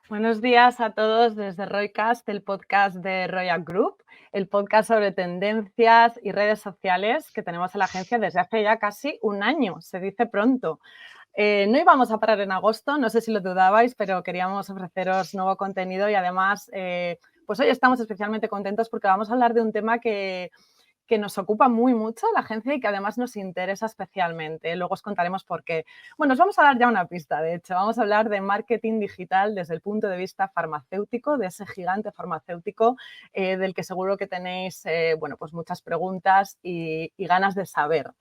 Buenos días a todos desde Roycast, el podcast de Royal Group, el podcast sobre tendencias y redes sociales que tenemos en la agencia desde hace ya casi un año, se dice pronto. No íbamos a parar en agosto, no sé si lo dudabais, pero queríamos ofreceros nuevo contenido y además, pues hoy estamos especialmente contentos porque vamos a hablar de un tema que nos ocupa mucho la agencia y que además nos interesa especialmente. Luego os contaremos por qué. Bueno, os vamos a dar ya una pista, de hecho. Vamos a hablar de marketing digital desde el punto de vista farmacéutico, de ese gigante farmacéutico del que seguro que tenéis, pues muchas preguntas y ganas de saber.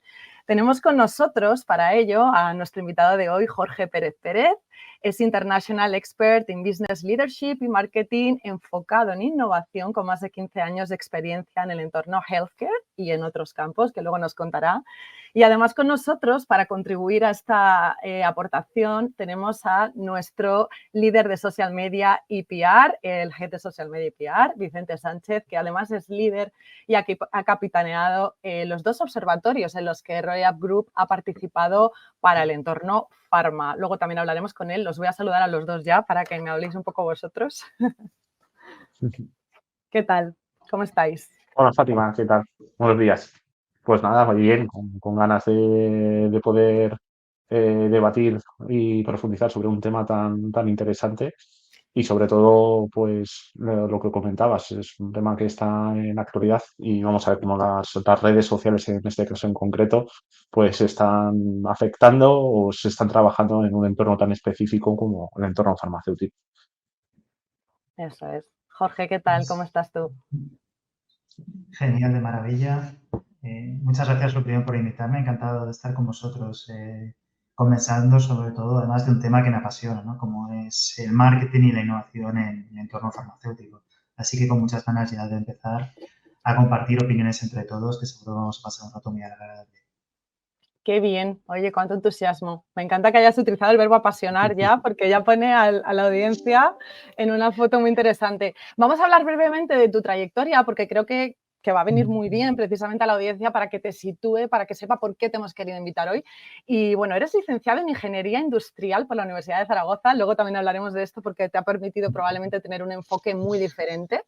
Tenemos con nosotros para ello a nuestro invitado de hoy, Jorge Pérez Pérez. Es International Expert in Business Leadership y Marketing enfocado en innovación con más de 15 años de experiencia en el entorno healthcare y en otros campos que luego nos contará. Y además con nosotros, para contribuir a esta aportación, tenemos a nuestro líder de social media y PR, el Head de Social Media y PR, Vicente Sánchez, que además es líder y ha capitaneado los dos observatorios en los que Royal Group ha participado para el entorno Pharma. Luego también hablaremos con él. Los voy a saludar a los dos ya para que me habléis un poco vosotros. ¿Qué tal? ¿Cómo estáis? Hola Fátima, ¿qué tal? Buenos días. Pues nada, muy bien, con ganas de poder debatir y profundizar sobre un tema tan interesante y sobre todo, pues lo que comentabas, es un tema que está en actualidad y vamos a ver cómo las redes sociales, en este caso en concreto, pues están afectando o se están trabajando en un entorno tan específico como el entorno farmacéutico. Eso es. Jorge, ¿qué tal? ¿Cómo estás tú? Genial, de maravilla. Muchas gracias, lo primero, por invitarme. Encantado de estar con vosotros, conversando sobre todo, además de un tema que me apasiona, ¿no? Como es el marketing y la innovación en el entorno farmacéutico. Así que con muchas ganas ya de empezar a compartir opiniones entre todos, que seguro vamos a pasar un rato muy agradable. Qué bien. Oye, cuánto entusiasmo. Me encanta que hayas utilizado el verbo apasionar ya, porque ya pone a la audiencia en una foto muy interesante. Vamos a hablar brevemente de tu trayectoria, porque creo que va a venir muy bien precisamente a la audiencia para que te sitúe, para que sepa por qué te hemos querido invitar hoy. Y bueno, eres licenciado en Ingeniería Industrial por la Universidad de Zaragoza. Luego también hablaremos de esto porque te ha permitido probablemente tener un enfoque muy diferente.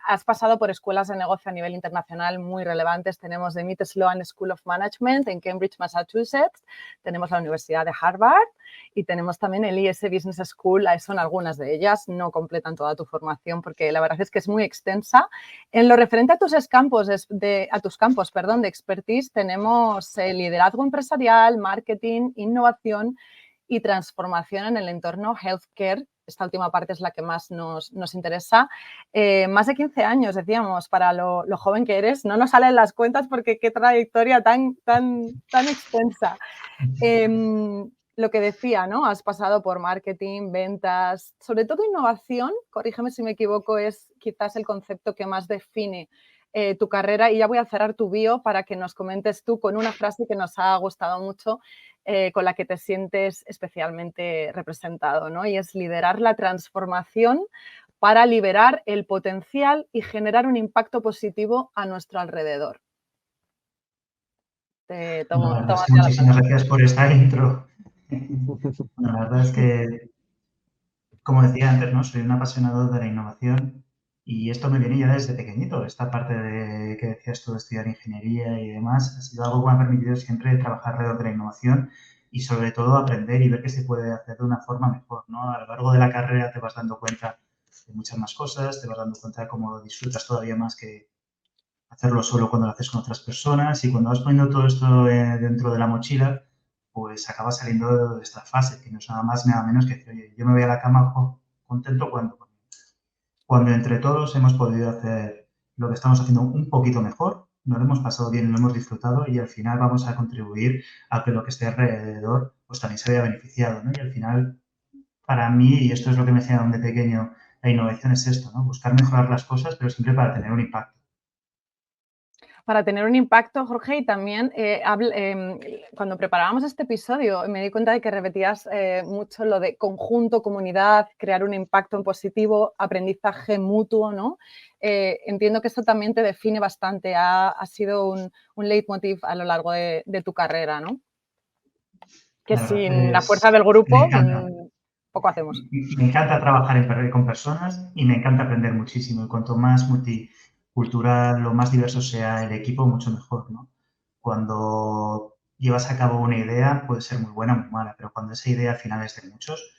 Has pasado por escuelas de negocio a nivel internacional muy relevantes. Tenemos The MIT Sloan School of Management en Cambridge, Massachusetts. Tenemos la Universidad de Harvard y tenemos también el IS Business School. Son algunas de ellas. No completan toda tu formación porque la verdad es que es muy extensa. En lo referente a tus campos, de expertise, tenemos liderazgo empresarial, marketing, innovación y transformación en el entorno healthcare. Esta última parte es la que más nos interesa. Más de 15 años, decíamos, para lo joven que eres. No nos salen las cuentas porque qué trayectoria tan extensa. Lo que decía, ¿no? Has pasado por marketing, ventas, sobre todo innovación, corrígeme si me equivoco, es quizás el concepto que más define tu carrera. Y ya voy a cerrar tu bio para que nos comentes tú con una frase que nos ha gustado mucho, con la que te sientes especialmente representado, ¿no? Y es liderar la transformación para liberar el potencial y generar un impacto positivo a nuestro alrededor. Te Bueno, tomo la verdad es que ya la muchísimas palabra. gracias por esta intro. Bueno, la verdad es que, como decía antes, ¿no? Soy un apasionado de la innovación y esto me viene ya desde pequeñito. Esta parte de que decías tú de estudiar ingeniería y demás ha sido algo que me ha permitido siempre trabajar alrededor de la innovación y sobre todo aprender y ver qué se puede hacer de una forma mejor, ¿no? A lo largo de la carrera te vas dando cuenta de muchas más cosas, te vas dando cuenta de cómo lo disfrutas todavía más que hacerlo solo cuando lo haces con otras personas y cuando vas poniendo todo esto dentro de la mochila, pues acabas saliendo de esta fase, que no es nada más nada menos que decir, oye, yo me voy a la cama contento cuando entre todos hemos podido hacer lo que estamos haciendo un poquito mejor, nos lo hemos pasado bien, lo hemos disfrutado y al final vamos a contribuir a que lo que esté alrededor pues también se vea beneficiado, ¿no? Y al final, para mí, y esto es lo que me enseñaron de pequeño, la innovación es esto, ¿no? Buscar mejorar las cosas, pero siempre para tener un impacto. Para tener un impacto, Jorge, y también cuando preparábamos este episodio me di cuenta de que repetías mucho lo de conjunto, comunidad, crear un impacto en positivo, aprendizaje mutuo, ¿no? Entiendo que esto también te define bastante, ha sido un leitmotiv a lo largo de tu carrera, ¿no? Que La verdad sin la fuerza del me grupo, encanta. poco hacemos. Me encanta trabajar con personas y me encanta aprender muchísimo. Y cuanto más multicultural o más diverso sea el equipo, mucho mejor, ¿no? Cuando llevas a cabo una idea puede ser muy buena o muy mala, pero cuando esa idea al final es de muchos,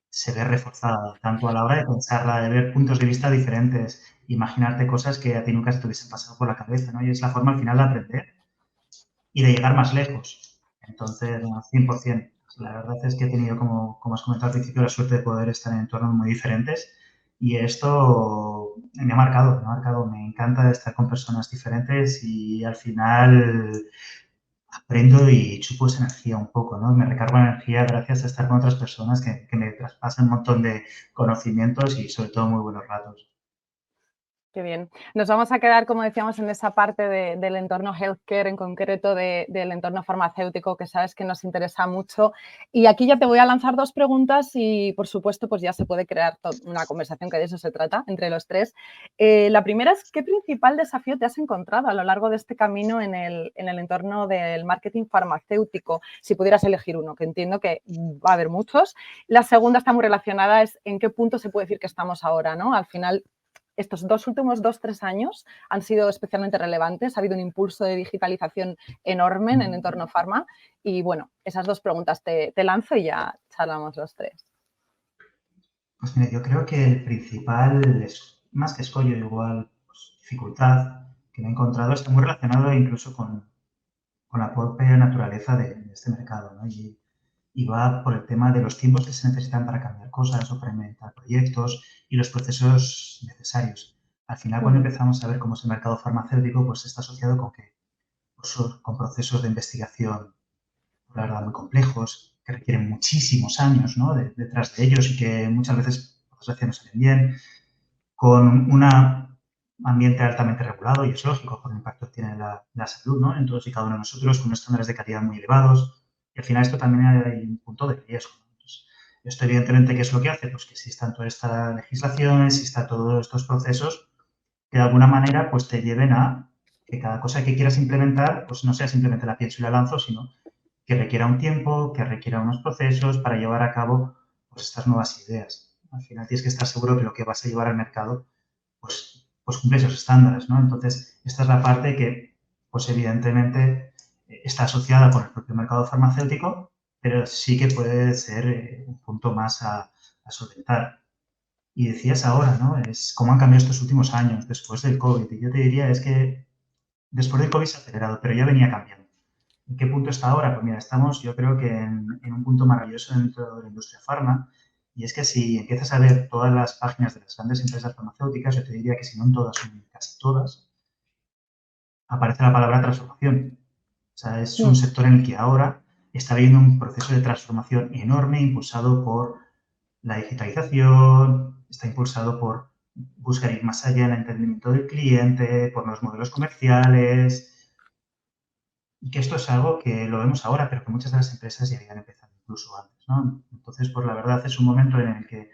se ve reforzada, tanto a la hora de pensarla, de ver puntos de vista diferentes, imaginarte cosas que a ti nunca se te hubiesen pasado por la cabeza, ¿no? Y es la forma al final de aprender y de llegar más lejos. Entonces, no, 100%. La verdad es que he tenido, como has comentado al principio, la suerte de poder estar en entornos muy diferentes y esto me ha marcado. Me encanta estar con personas diferentes y al final aprendo y chupo esa energía un poco, ¿no? Me recargo de energía gracias a estar con otras personas que me traspasan un montón de conocimientos y sobre todo muy buenos ratos. Qué bien. Nos vamos a quedar, como decíamos, en esa parte del entorno healthcare, en concreto del entorno farmacéutico, que sabes que nos interesa mucho. Y aquí ya te voy a lanzar 2 preguntas y, por supuesto, pues ya se puede crear una conversación, que de eso se trata, entre los 3. La primera es, ¿qué principal desafío te has encontrado a lo largo de este camino en el entorno del marketing farmacéutico? Si pudieras elegir uno, que entiendo que va a haber muchos. La segunda está muy relacionada, es en qué punto se puede decir que estamos ahora, ¿no? Al final, estos últimos 2-3 años han sido especialmente relevantes. Ha habido un impulso de digitalización enorme en el entorno farma. Y bueno, esas 2 preguntas te lanzo y ya charlamos los 3. Pues mira, yo creo que el principal, es, más que escollo, igual pues, dificultad que me he encontrado está muy relacionado incluso con la propia naturaleza de este mercado, ¿no? Y va por el tema de los tiempos que se necesitan para cambiar cosas o para inventar proyectos y los procesos necesarios. Al final, cuando empezamos a ver cómo es el mercado farmacéutico, pues está asociado con que pues, con procesos de investigación, la verdad, muy complejos, que requieren muchísimos años, ¿no? Detrás de ellos y que muchas veces, por desgracia, no salen bien, con un ambiente altamente regulado, y es lógico por el impacto que tiene la salud, ¿no? En todos y cada uno de nosotros, con unos estándares de calidad muy elevados. Y al final esto también hay un punto de riesgo, ¿no? Entonces, esto evidentemente, ¿qué es lo que hace? Pues que existan toda esta legislación, exista todos estos procesos que de alguna manera pues te lleven a que cada cosa que quieras implementar pues no sea simplemente la pienso y la lanzo, sino que requiera un tiempo, que requiera unos procesos para llevar a cabo pues, estas nuevas ideas. Al final tienes que estar seguro que lo que vas a llevar al mercado pues cumple esos estándares, ¿no? Entonces, esta es la parte que, pues evidentemente, está asociada con el propio mercado farmacéutico, pero sí que puede ser un punto más a solventar. Y decías ahora, ¿no? Es cómo han cambiado estos últimos años después del COVID. Y yo te diría, es que después del COVID se ha acelerado, pero ya venía cambiando. ¿En qué punto está ahora? Pues mira, estamos yo creo que en un punto maravilloso dentro de la industria farma, y es que si empiezas a ver todas las páginas de las grandes empresas farmacéuticas, yo te diría que si no en todas, en casi todas, aparece la palabra transformación. O sea, es un sector en el que ahora está habiendo un proceso de transformación enorme impulsado por la digitalización, está impulsado por buscar ir más allá en el entendimiento del cliente, por los modelos comerciales, y que esto es algo que lo vemos ahora, pero que muchas de las empresas ya habían empezado incluso antes, ¿no? Entonces, pues la verdad es un momento en el que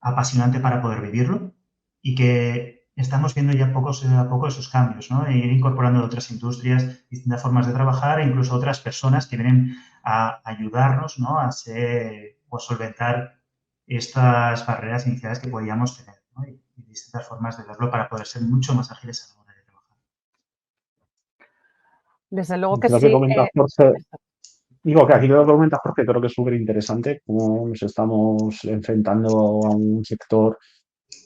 apasionante para poder vivirlo y que estamos viendo ya a poco esos cambios, ¿no? E ir incorporando otras industrias, distintas formas de trabajar e incluso otras personas que vienen a ayudarnos, ¿no? A ser o a solventar estas barreras iniciales que podíamos tener, ¿no? Y distintas formas de verlo para poder ser mucho más ágiles a la hora de trabajar. Desde luego que Lo que sí. comentas, Jorge, digo que aquí lo que comentas, Jorge, creo que es súper interesante cómo nos estamos enfrentando a un sector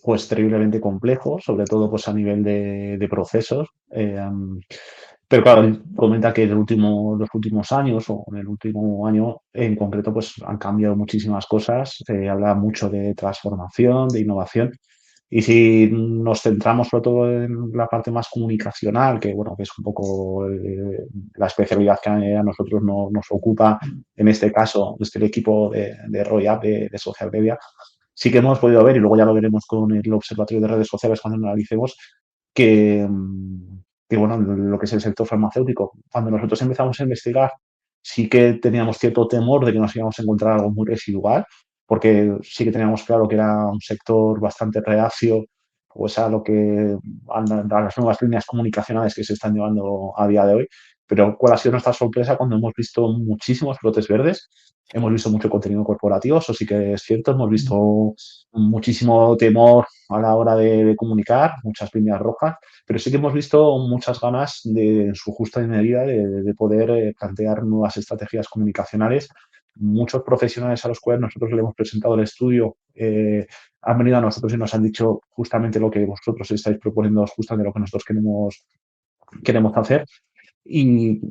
pues terriblemente complejo, sobre todo pues a nivel de procesos. Pero claro, él comenta que los últimos años o en el último año en concreto pues han cambiado muchísimas cosas. Se habla mucho de transformación, de innovación. Y si nos centramos sobre todo en la parte más comunicacional, que bueno, que es un poco la especialidad que a nosotros nos ocupa, en este caso, desde el equipo de ROIAP, de Social Media, sí que hemos podido ver, y luego ya lo veremos con el Observatorio de Redes Sociales cuando analicemos, que, que bueno, lo que es el sector farmacéutico, cuando nosotros empezamos a investigar, sí que teníamos cierto temor de que nos íbamos a encontrar algo muy residual, porque sí que teníamos claro que era un sector bastante reacio pues a lo que a las nuevas líneas comunicacionales que se están llevando a día de hoy. Pero ¿cuál ha sido nuestra sorpresa cuando hemos visto muchísimos brotes verdes? Hemos visto mucho contenido corporativo, eso sí que es cierto, hemos visto muchísimo temor a la hora de comunicar, muchas líneas rojas, pero sí que hemos visto muchas ganas en su justa medida de poder plantear nuevas estrategias comunicacionales. Muchos profesionales a los cuales nosotros le hemos presentado el estudio han venido a nosotros y nos han dicho justamente lo que vosotros estáis proponiendo, justamente lo que nosotros queremos hacer, y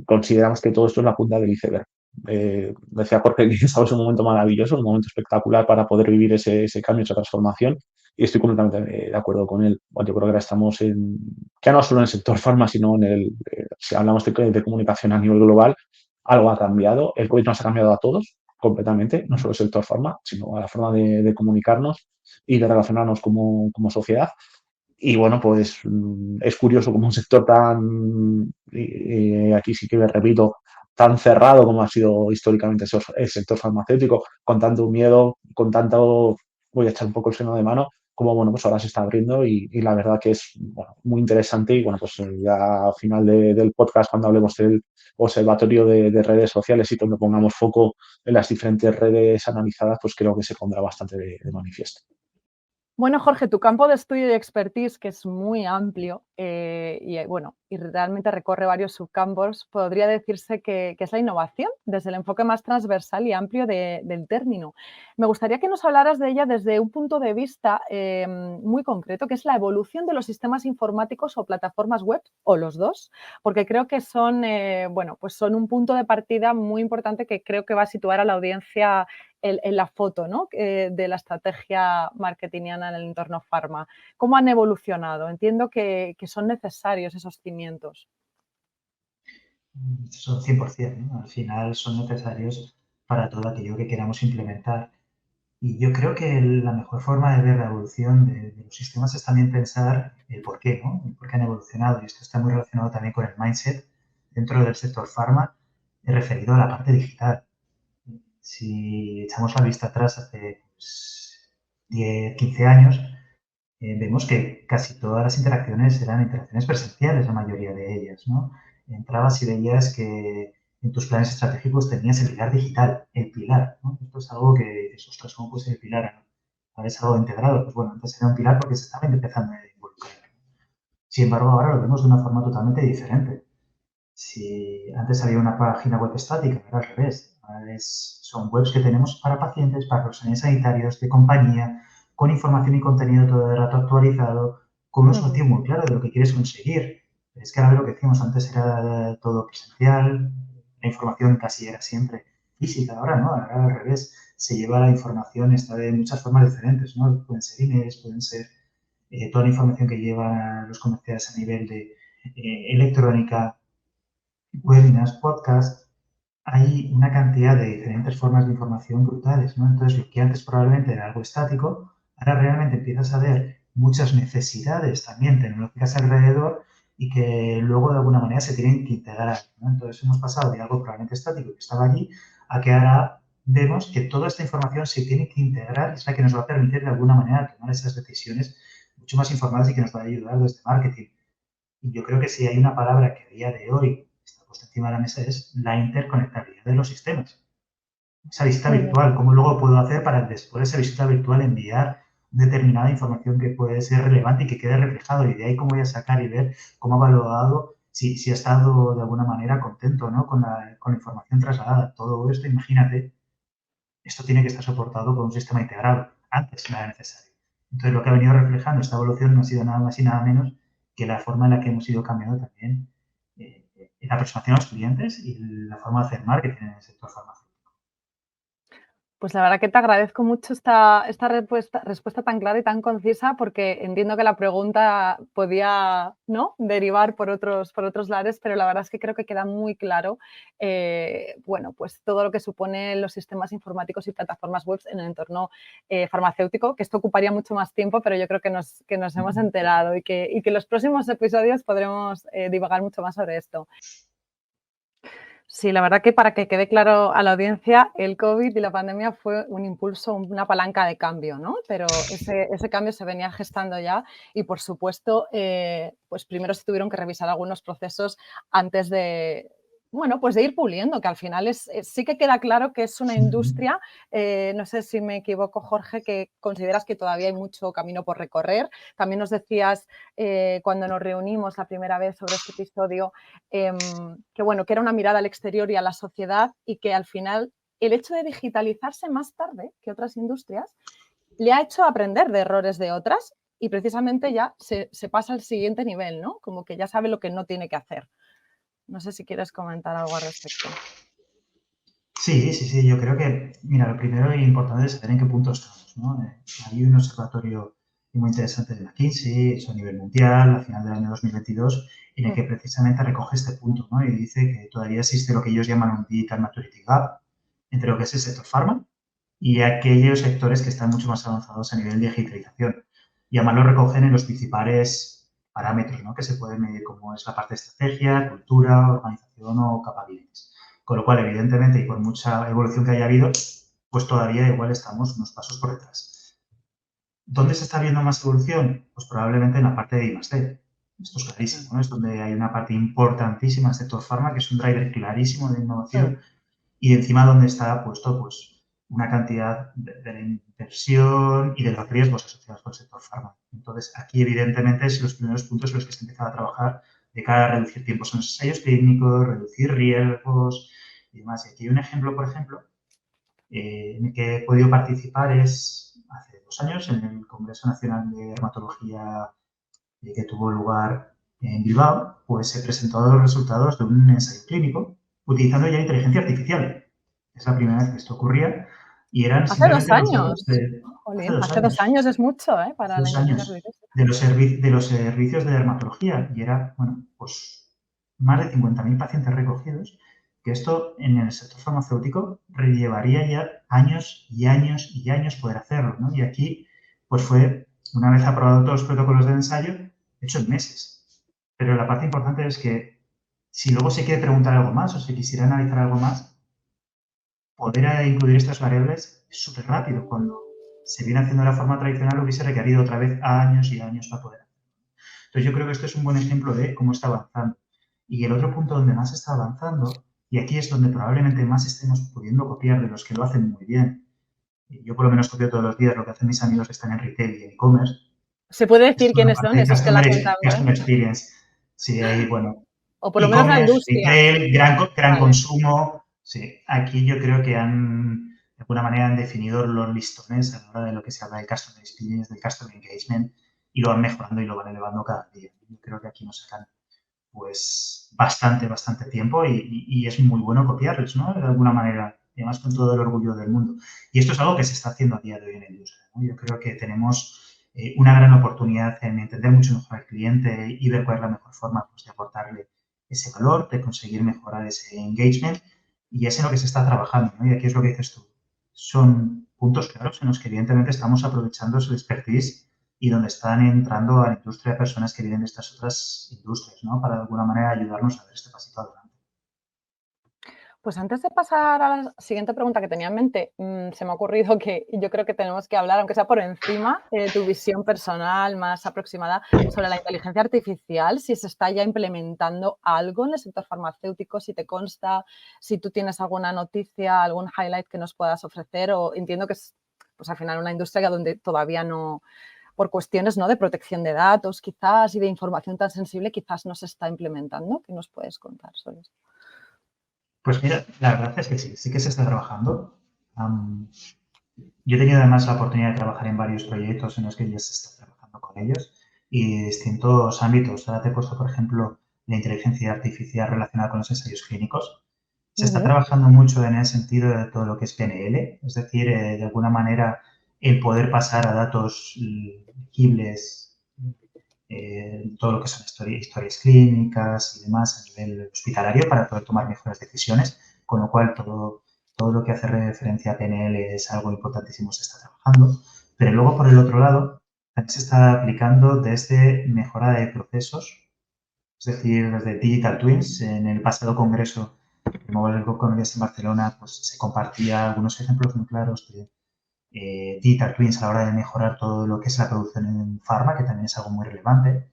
consideramos que todo esto es la punta del iceberg. Decía Jorge que estamos en un momento maravilloso, un momento espectacular para poder vivir ese cambio, esa transformación, y estoy completamente de acuerdo con él. Bueno, yo creo que ahora estamos ya no solo en el sector farma, sino si hablamos de comunicación a nivel global, algo ha cambiado. El COVID nos ha cambiado a todos completamente, no solo el sector farma, sino a la forma de comunicarnos y de relacionarnos como sociedad. Y bueno, pues es curioso como un sector aquí sí que me repito, tan cerrado como ha sido históricamente el sector farmacéutico, con tanto miedo, con tanto, voy a echar un poco el freno de mano, como bueno, pues ahora se está abriendo y la verdad que es bueno, muy interesante. Y bueno, pues ya al final del podcast, cuando hablemos del observatorio de redes sociales y cuando pongamos foco en las diferentes redes analizadas, pues creo que se pondrá bastante de manifiesto. Bueno, Jorge, tu campo de estudio y expertise, que es muy amplio y realmente recorre varios subcampos, podría decirse que es la innovación, desde el enfoque más transversal y amplio del término. Me gustaría que nos hablaras de ella desde un punto de vista muy concreto, que es la evolución de los sistemas informáticos o plataformas web, o los dos, porque creo que son, pues son un punto de partida muy importante que creo que va a situar a la audiencia en la foto, ¿no? De la estrategia marketingiana en el entorno farma. ¿Cómo han evolucionado? Entiendo que son necesarios esos cimientos. Son 100%, ¿no? Al final son necesarios para todo aquello que queramos implementar. Y yo creo que la mejor forma de ver la evolución de los sistemas es también pensar el por qué, ¿no? El por qué han evolucionado. Y esto está muy relacionado también con el mindset dentro del sector farma, referido a la parte digital. Si echamos la vista atrás hace 10, 15 años, vemos que casi todas las interacciones eran interacciones presenciales, la mayoría de ellas, ¿no? Entrabas y veías que en tus planes estratégicos tenías el pilar digital, el pilar, ¿no? Esto es algo que dices, ostras, ¿cómo puede ser el pilar? Ahora es algo integrado. Pues bueno, antes era un pilar porque se estaba empezando a involucrar. Sin embargo, ahora lo vemos de una forma totalmente diferente. Si antes había una página web estática, ahora al revés. Ahora son webs que tenemos para pacientes, para profesionales sanitarios, de compañía, con información y contenido todo el rato actualizado, con un objetivo muy claro de lo que quieres conseguir. Es que ahora lo que decíamos antes era todo presencial, la información casi era siempre física, ahora no, ahora al revés. Se lleva la información, está de muchas formas diferentes, ¿no? Pueden ser emails, pueden ser toda la información que llevan los comerciales a nivel de electrónica, webinars, podcasts, hay una cantidad de diferentes formas de información brutales, ¿no? Entonces, lo que antes probablemente era algo estático, ahora realmente empiezas a ver muchas necesidades también tecnológicas alrededor y que luego de alguna manera se tienen que integrar, ¿no? Entonces, hemos pasado de algo probablemente estático que estaba allí a que ahora vemos que toda esta información se tiene que integrar y es la que nos va a permitir de alguna manera tomar esas decisiones mucho más informadas y que nos va a ayudar desde marketing. Y yo creo que si hay una palabra que a día de hoy está puesta encima de la mesa es la interconectabilidad de los sistemas. Esa visita Muy bien. virtual, ¿cómo luego puedo hacer para después de esa visita virtual enviar determinada información que puede ser relevante y que quede reflejado? Y de ahí cómo voy a sacar y ver cómo ha valorado, si ha estado de alguna manera contento, ¿no? con la información trasladada. Todo esto, imagínate, esto tiene que estar soportado por un sistema integrado. Antes no era necesario. Entonces, lo que ha venido reflejando esta evolución no ha sido nada más y nada menos que la forma en la que hemos ido cambiando también la aproximación a los clientes y la forma de hacer marketing en el sector farmacéutico. Pues la verdad que te agradezco mucho esta respuesta tan clara y tan concisa, porque entiendo que la pregunta podía, ¿no?, derivar por otros lares, pero la verdad es que creo que queda muy claro pues todo lo que suponen los sistemas informáticos y plataformas web en el entorno farmacéutico, que esto ocuparía mucho más tiempo, pero yo creo que nos hemos enterado y que en los próximos episodios podremos divagar mucho más sobre esto. Sí, la verdad que para que quede claro a la audiencia, el COVID y la pandemia fue un impulso, una palanca de cambio, ¿no? Pero ese cambio se venía gestando ya y, por supuesto, pues primero se tuvieron que revisar algunos procesos antes de, bueno, pues de ir puliendo, que al final sí que queda claro que es una industria, no sé si me equivoco, Jorge, que consideras que todavía hay mucho camino por recorrer. También nos decías cuando nos reunimos la primera vez sobre este episodio, que bueno, que era una mirada al exterior y a la sociedad y que al final el hecho de digitalizarse más tarde que otras industrias le ha hecho aprender de errores de otras y precisamente ya se pasa al siguiente nivel, ¿no? Como que ya sabe lo que no tiene que hacer. No sé si quieres comentar algo al respecto. Sí, yo creo que, mira, lo primero y importante es saber en qué punto estamos, ¿no? Hay un observatorio muy interesante de McKinsey, eso a nivel mundial, a final del año 2022, en el que precisamente recoge este punto, ¿no? Y dice que todavía existe lo que ellos llaman un Digital Maturity Gap entre lo que es el sector pharma y aquellos sectores que están mucho más avanzados a nivel de digitalización. Y además lo recogen en los principales parámetros, ¿no? Que se pueden medir, como es la parte de estrategia, cultura, organización o capabilities. Con lo cual, evidentemente, y por mucha evolución que haya habido, pues todavía igual estamos unos pasos por detrás. ¿Dónde se está viendo más evolución? Pues probablemente en la parte de I+D. Esto es clarísimo, ¿no? Es donde hay una parte importantísima del sector farma, que es un driver clarísimo de innovación, y encima donde está puesto pues una cantidad de la inversión y de los riesgos asociados con el sector farma. Entonces, aquí evidentemente es los primeros puntos en los que se empieza a trabajar de cara a reducir tiempos en los ensayos clínicos, reducir riesgos y demás. Y aquí hay un ejemplo, por ejemplo, en el que he podido participar es hace 2 años en el Congreso Nacional de Dermatología que tuvo lugar en Bilbao, pues se presentó los resultados de un ensayo clínico utilizando ya inteligencia artificial. Es la primera vez que esto ocurría y eran Hace 2 simplemente los años. datos de... Jolín, hace 2 años es mucho, para Hace la 2 inteligencia años artificial. de los servicios de dermatología y era, bueno, pues más de 50.000 pacientes recogidos, que esto en el sector farmacéutico llevaría ya años y años y años poder hacerlo, ¿no? Y aquí, pues fue, una vez aprobado todos los protocolos de ensayo, hecho en meses. Pero la parte importante es que si luego se quiere preguntar algo más o se quisiera analizar algo más, poder incluir estas variables es súper rápido. Cuando se viene haciendo de la forma tradicional, hubiese requerido otra vez años y años para poder hacerlo. Entonces, yo creo que esto es un buen ejemplo de cómo está avanzando. Y el otro punto donde más está avanzando, y aquí es donde probablemente más estemos pudiendo copiar de los que lo hacen muy bien. Yo por lo menos copio todos los días lo que hacen mis amigos que están en retail y en e-commerce. ¿Se puede Es decir toda la quiénes son parte de esos que lo hacen tan bien? customer experience. Sí, ahí, bueno, O por lo menos la e-commerce, industria. retail, gran Vale. consumo. Sí, aquí yo creo que de alguna manera han definido los listones a la hora de lo que se habla del customer experience, del customer engagement, y lo van mejorando y lo van elevando cada día. Yo creo que aquí nos sacan pues bastante tiempo y es muy bueno copiarles, ¿no? De alguna manera, y además con todo el orgullo del mundo. Y esto es algo que se está haciendo a día de hoy en la industria, ¿no? Yo creo que tenemos una gran oportunidad en entender mucho mejor al cliente y ver cuál es la mejor forma pues, de aportarle ese valor, de conseguir mejorar ese engagement y es en lo que se está trabajando, ¿no? Y aquí es lo que dices tú. Son puntos claros en los que evidentemente estamos aprovechando su expertise y donde están entrando a la industria personas que vienen de estas otras industrias, ¿no? Para de alguna manera ayudarnos a dar este pasito adelante. Pues antes de pasar a la siguiente pregunta que tenía en mente, se me ha ocurrido que yo creo que tenemos que hablar, aunque sea por encima, tu visión personal más aproximada sobre la inteligencia artificial, si se está ya implementando algo en el sector farmacéutico, si te consta, si tú tienes alguna noticia, algún highlight que nos puedas ofrecer, o entiendo que es pues al final una industria donde todavía no, por cuestiones ¿no? de protección de datos quizás y de información tan sensible, quizás no se está implementando. ¿Qué nos puedes contar sobre eso? Pues mira, la verdad es que sí que se está trabajando. Yo he tenido además la oportunidad de trabajar en varios proyectos en los que ya se está trabajando con ellos y distintos ámbitos. Ahora te he puesto, por ejemplo, la inteligencia artificial relacionada con los ensayos clínicos. Se está trabajando mucho en el sentido de todo lo que es PNL, es decir, de alguna manera el poder pasar a datos legibles, todo lo que son historias clínicas y demás a nivel hospitalario para poder tomar mejores decisiones, con lo cual todo lo que hace referencia a PNL es algo importantísimo, se está trabajando. Pero luego, por el otro lado, también se está aplicando desde mejora de procesos, es decir, desde Digital Twins. En el pasado congreso el Mobile World Congress en Barcelona, pues se compartía algunos ejemplos muy claros de digital twins a la hora de mejorar todo lo que es la producción en farma, que también es algo muy relevante.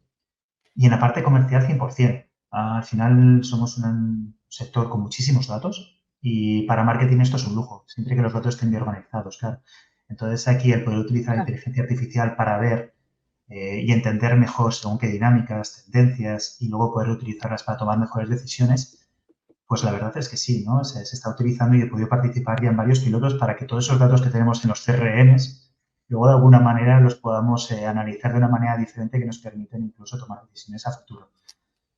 Y en la parte comercial, 100%. Al final somos un sector con muchísimos datos y para marketing esto es un lujo, siempre que los datos estén bien organizados, claro. Entonces aquí el poder utilizar la inteligencia artificial para ver y entender mejor según qué dinámicas, tendencias y luego poder utilizarlas para tomar mejores decisiones, pues la verdad es que sí, ¿no? Se está utilizando y he podido participar ya en varios pilotos para que todos esos datos que tenemos en los CRMs, luego de alguna manera los podamos analizar de una manera diferente que nos permiten incluso tomar decisiones a futuro.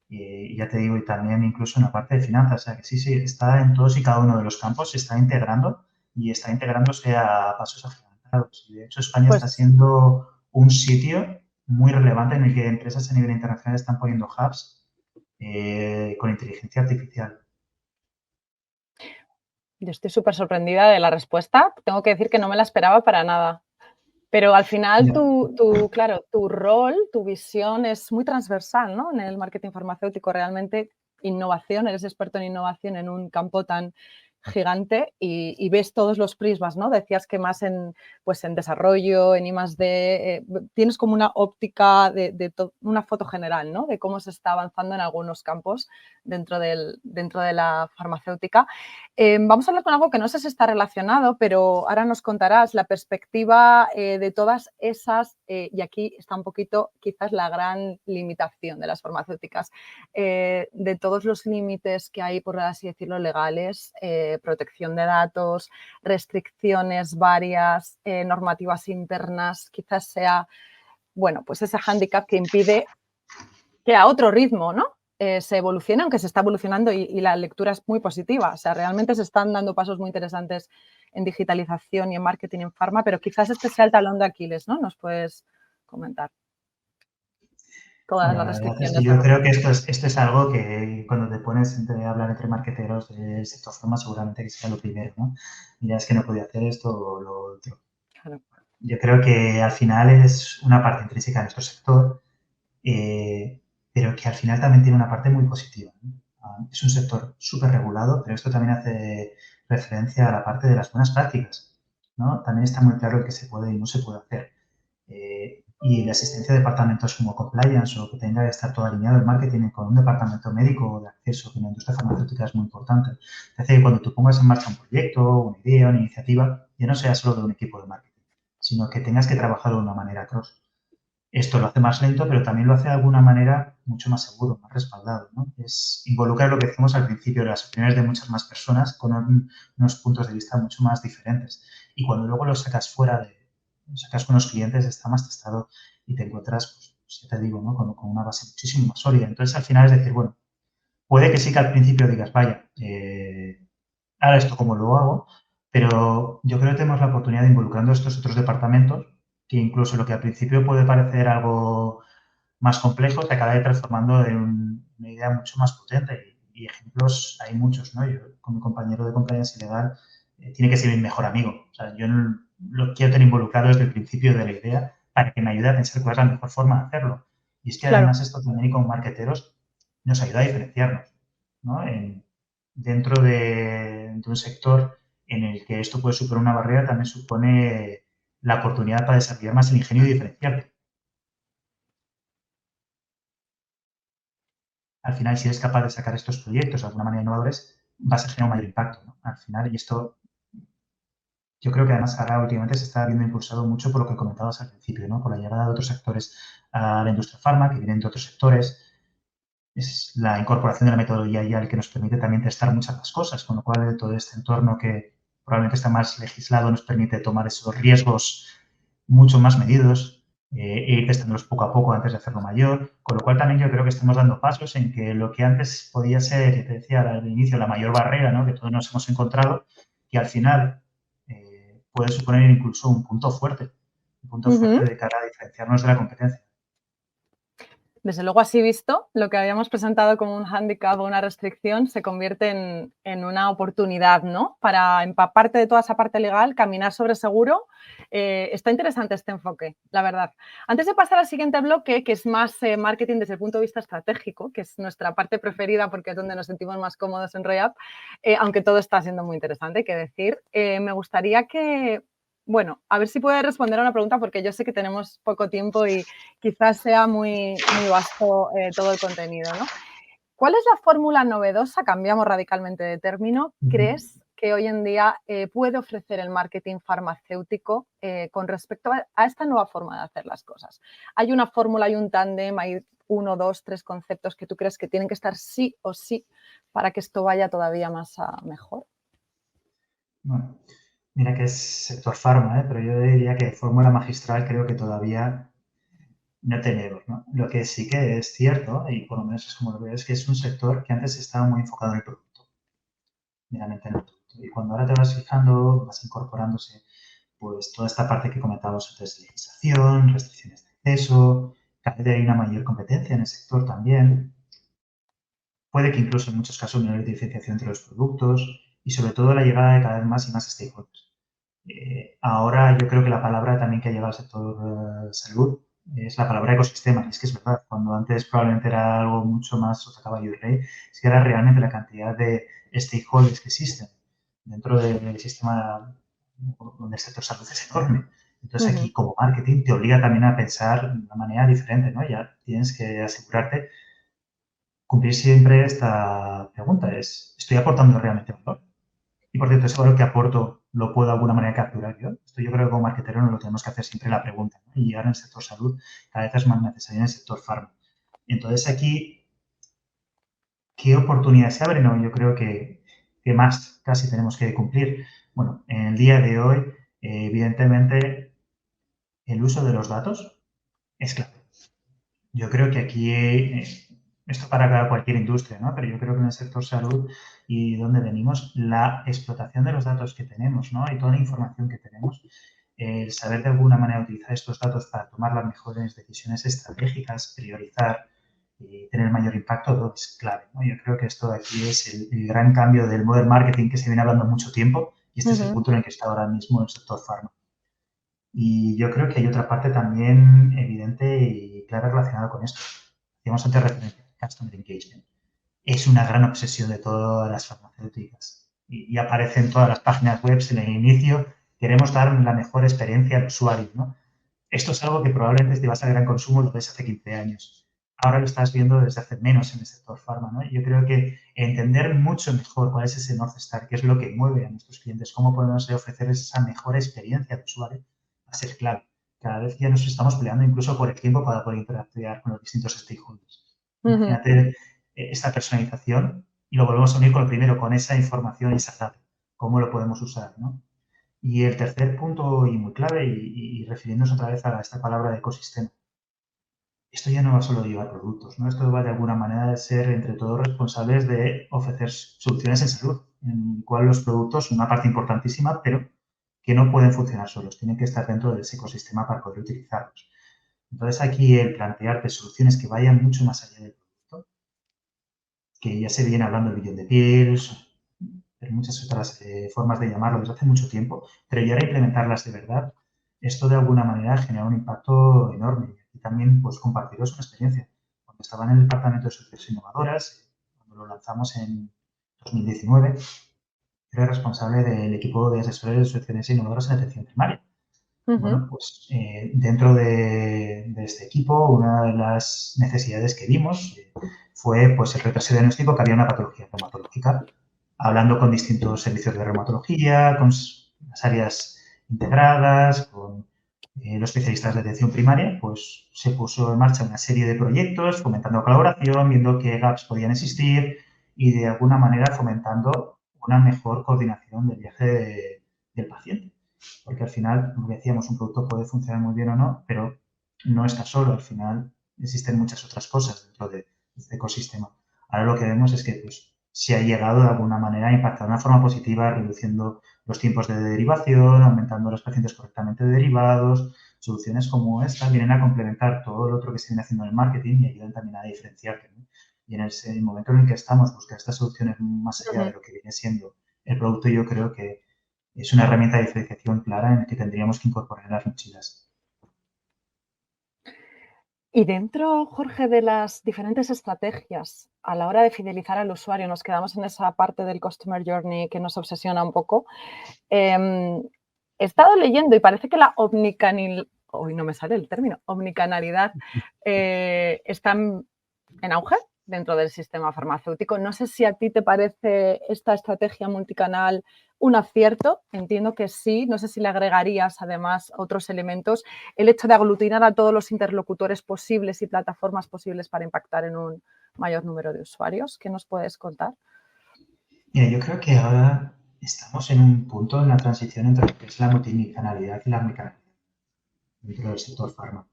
Y ya te digo, y también incluso en la parte de finanzas, o sea que sí, sí, está en todos y cada uno de los campos, se está integrando y está integrándose a pasos agigantados. Y de hecho España está Pues siendo un sitio muy relevante en el que empresas a nivel internacional están poniendo hubs con inteligencia artificial. yo estoy súper sorprendida de la respuesta. Tengo que decir que no me la esperaba para nada. Pero al final, Ya. claro, tu rol, tu visión es muy transversal, ¿no? En el marketing farmacéutico, realmente innovación, eres experto en innovación en un campo tan gigante y ves todos los prismas, ¿no? Decías que más en, pues en desarrollo, en I+D, tienes como una óptica una foto general, ¿no? De cómo se está avanzando en algunos campos dentro de la farmacéutica. Vamos a hablar con algo que no sé si está relacionado, pero ahora nos contarás la perspectiva de todas esas, y aquí está un poquito quizás la gran limitación de las farmacéuticas, de todos los límites que hay, por así decirlo, legales, protección de datos, restricciones varias, normativas internas, quizás sea, bueno, pues ese hándicap que impide que a otro ritmo, ¿no? Se evoluciona, aunque se está evolucionando y la lectura es muy positiva. O sea, realmente se están dando pasos muy interesantes en digitalización y en marketing en farma, pero quizás este sea el talón de Aquiles, ¿no? ¿Nos puedes comentar todas Bueno, las la verdad es que restricciones? yo creo que esto es algo que cuando te pones a hablar entre marqueteros del sector forma seguramente que sea lo primero, ¿no? Mira, es que no podía hacer esto o lo otro. Claro. Yo creo que al final es una parte intrínseca de nuestro sector, eh, pero que al final también tiene una parte muy positiva, ¿no? Es un sector súper regulado, pero esto también hace referencia a la parte de las buenas prácticas, ¿no? También está muy claro el que se puede y no se puede hacer. Y la asistencia de departamentos como compliance o que tenga que estar todo alineado el marketing con un departamento médico de acceso que en la industria farmacéutica es muy importante. Es decir, cuando tú pongas en marcha un proyecto, una idea, una iniciativa, ya no sea solo de un equipo de marketing, sino que tengas que trabajar de una manera cross. Esto lo hace más lento, pero también lo hace de alguna manera mucho más seguro, más respaldado, ¿no? Es involucrar lo que decimos al principio, las opiniones de muchas más personas con unos puntos de vista mucho más diferentes. Y cuando luego lo sacas fuera lo sacas con los clientes, está más testado y te encuentras, pues ya te digo, ¿no? Con una base muchísimo más sólida. Entonces, al final es decir, bueno, puede que sí que al principio digas, vaya, ahora esto cómo lo hago, pero yo creo que tenemos la oportunidad de involucrando estos otros departamentos, que incluso lo que al principio puede parecer algo más complejo se acaba transformando en una idea mucho más potente. Y ejemplos hay muchos, ¿no? Yo con mi compañero de compliance ilegal tiene que ser mi mejor amigo. O sea, yo lo quiero tener involucrado desde el principio de la idea para que me ayude a pensar cuál es la mejor forma de hacerlo. Y es que Claro. además esto también y como marqueteros nos ayuda a diferenciarnos, ¿no? Dentro de un sector en el que esto puede suponer una barrera, también supone la oportunidad para desarrollar más el ingenio y diferenciarte. Al final, si eres capaz de sacar estos proyectos de alguna manera innovadores, vas a generar un mayor impacto, ¿no? Al final, y esto yo creo que además ahora últimamente se está viendo impulsado mucho por lo que comentabas al principio, ¿no? Por la llegada de otros sectores a la industria farma, que vienen de otros sectores. Es la incorporación de la metodología ya el que nos permite también testar muchas más cosas, con lo cual todo este entorno que probablemente está más legislado nos permite tomar esos riesgos mucho más medidos e ir testándolos poco a poco antes de hacerlo mayor, con lo cual también yo creo que estamos dando pasos en que lo que antes podía ser, que te decía al inicio, la mayor barrera, ¿no? Que todos nos hemos encontrado, que al final puede suponer incluso un punto fuerte de cara a diferenciarnos de la competencia. Desde luego, así visto, lo que habíamos presentado como un hándicap o una restricción se convierte en una oportunidad, ¿no? Para empaparte de toda esa parte legal, caminar sobre seguro. Está interesante este enfoque, la verdad. Antes de pasar al siguiente bloque, que es más marketing desde el punto de vista estratégico, que es nuestra parte preferida porque es donde nos sentimos más cómodos en ReUp, aunque todo está siendo muy interesante, hay que decir, me gustaría que, bueno, a ver si puede responder a una pregunta porque yo sé que tenemos poco tiempo y quizás sea muy, muy vasto todo el contenido, ¿no? ¿Cuál es la fórmula novedosa? Cambiamos radicalmente de término. ¿Crees que hoy en día puede ofrecer el marketing farmacéutico con respecto a esta nueva forma de hacer las cosas? ¿Hay una fórmula, hay un tándem, hay 1, 2, 3 conceptos que tú crees que tienen que estar sí o sí para que esto vaya todavía más a mejor? Bueno, mira que es sector farma, pero yo diría que fórmula magistral creo que todavía no tenemos, ¿no? Lo que sí que es cierto, y por lo menos es como lo veo, es que es un sector que antes estaba muy enfocado en el producto, meramente en el producto. Y cuando ahora te vas fijando, vas incorporándose pues toda esta parte que comentábamos antes de legislación, restricciones de acceso, cada vez hay una mayor competencia en el sector también. Puede que incluso en muchos casos menor diferenciación entre los productos y sobre todo la llegada de cada vez más y más stakeholders. Ahora yo creo que la palabra también que ha llegado al sector salud es la palabra ecosistema. Y es que es verdad, cuando antes probablemente era algo mucho más sota caballo y rey, es que era realmente la cantidad de stakeholders que existen dentro del sistema donde el sector salud es enorme. Entonces aquí como marketing te obliga también a pensar de una manera diferente, ¿no? Ya tienes que asegurarte cumplir siempre esta pregunta, es, ¿estoy aportando realmente valor? Y por cierto, ese valor que aporto lo puedo de alguna manera capturar yo. Esto yo creo que como marketero no lo tenemos que hacer siempre la pregunta, ¿no? Y ahora en el sector salud cada vez es más necesario en el sector farma. Entonces aquí, ¿qué oportunidades se abren? No, yo creo que más casi tenemos que cumplir. Bueno, en el día de hoy, evidentemente, el uso de los datos es clave. Yo creo que aquí, esto para cualquier industria, ¿no? Pero yo creo que en el sector salud y donde venimos, la explotación de los datos que tenemos, ¿no? Y toda la información que tenemos, el saber de alguna manera utilizar estos datos para tomar las mejores decisiones estratégicas, priorizar y tener mayor impacto, todo es clave, ¿no? Yo creo que esto de aquí es el gran cambio del model marketing que se viene hablando mucho tiempo y este es el punto en el que está ahora mismo el sector farma. Y yo creo que hay otra parte también evidente y clara relacionada con esto. Hacíamos antes referencia al Customer Engagement. Es una gran obsesión de todas las farmacéuticas y aparece en todas las páginas web en el inicio. Queremos dar la mejor experiencia al usuario, ¿no? Esto es algo que probablemente si vas a gran consumo lo ves hace 15 años. Ahora lo estás viendo desde hace menos en el sector farma, ¿no? Yo creo que entender mucho mejor cuál es ese North Star, qué es lo que mueve a nuestros clientes, cómo podemos ofrecer esa mejor experiencia al usuario, va a ser clave. Cada vez ya nos estamos peleando incluso por el tiempo para poder interactuar con los distintos stakeholders. Imagínate esta personalización y lo volvemos a unir con el primero, con esa información y esa data. ¿Cómo lo podemos usar, no? Y el tercer punto, y muy clave, y refiriéndonos otra vez a esta palabra de ecosistema, esto ya no va solo de llevar productos, ¿no? Esto va de alguna manera de ser entre todos responsables de ofrecer soluciones en salud, en el cual los productos son una parte importantísima, pero que no pueden funcionar solos, tienen que estar dentro de ese ecosistema para poder utilizarlos. Entonces aquí el plantearte soluciones que vayan mucho más allá del producto, que ya se viene hablando del billón de piels, pero muchas otras formas de llamarlo desde hace mucho tiempo, pero ya ahora implementarlas de verdad, esto de alguna manera genera un impacto enorme. Y también, pues, compartiros una experiencia. Cuando estaba en el Departamento de Soluciones Innovadoras, cuando lo lanzamos en 2019, era responsable del equipo de asesores de soluciones innovadoras en atención primaria. Bueno, pues dentro de este equipo, una de las necesidades que vimos fue pues, el retraso diagnóstico que había una patología reumatológica. Hablando con distintos servicios de reumatología, con las áreas integradas, con los especialistas de atención primaria, pues se puso en marcha una serie de proyectos fomentando colaboración, viendo qué gaps podían existir y de alguna manera fomentando una mejor coordinación del viaje del paciente. Porque al final, como decíamos, un producto puede funcionar muy bien o no, pero no está solo. Al final existen muchas otras cosas dentro de este ecosistema. Ahora lo que vemos es que pues, se ha llegado de alguna manera a impactar de una forma positiva, reduciendo los tiempos de derivación, aumentando los pacientes correctamente derivados, soluciones como esta vienen a complementar todo lo otro que se viene haciendo en el marketing y ayudan también a diferenciarte, ¿no? Y en el momento en el que estamos, buscar estas soluciones más allá de lo que viene siendo el producto, yo creo que es una herramienta de diferenciación clara en la que tendríamos que incorporar las mochilas. Y dentro, Jorge, de las diferentes estrategias a la hora de fidelizar al usuario, nos quedamos en esa parte del Customer Journey que nos obsesiona un poco. He estado leyendo y parece que la omnicanalidad, hoy no me sale el término, omnicanalidad, está en auge dentro del sistema farmacéutico. No sé si a ti te parece esta estrategia multicanal un acierto, entiendo que sí, no sé si le agregarías además otros elementos, el hecho de aglutinar a todos los interlocutores posibles y plataformas posibles para impactar en un mayor número de usuarios. ¿Qué nos puedes contar? Mira, yo creo que ahora estamos en un punto en la transición entre lo que es la multicanalidad y la omnicanalidad dentro del sector farma.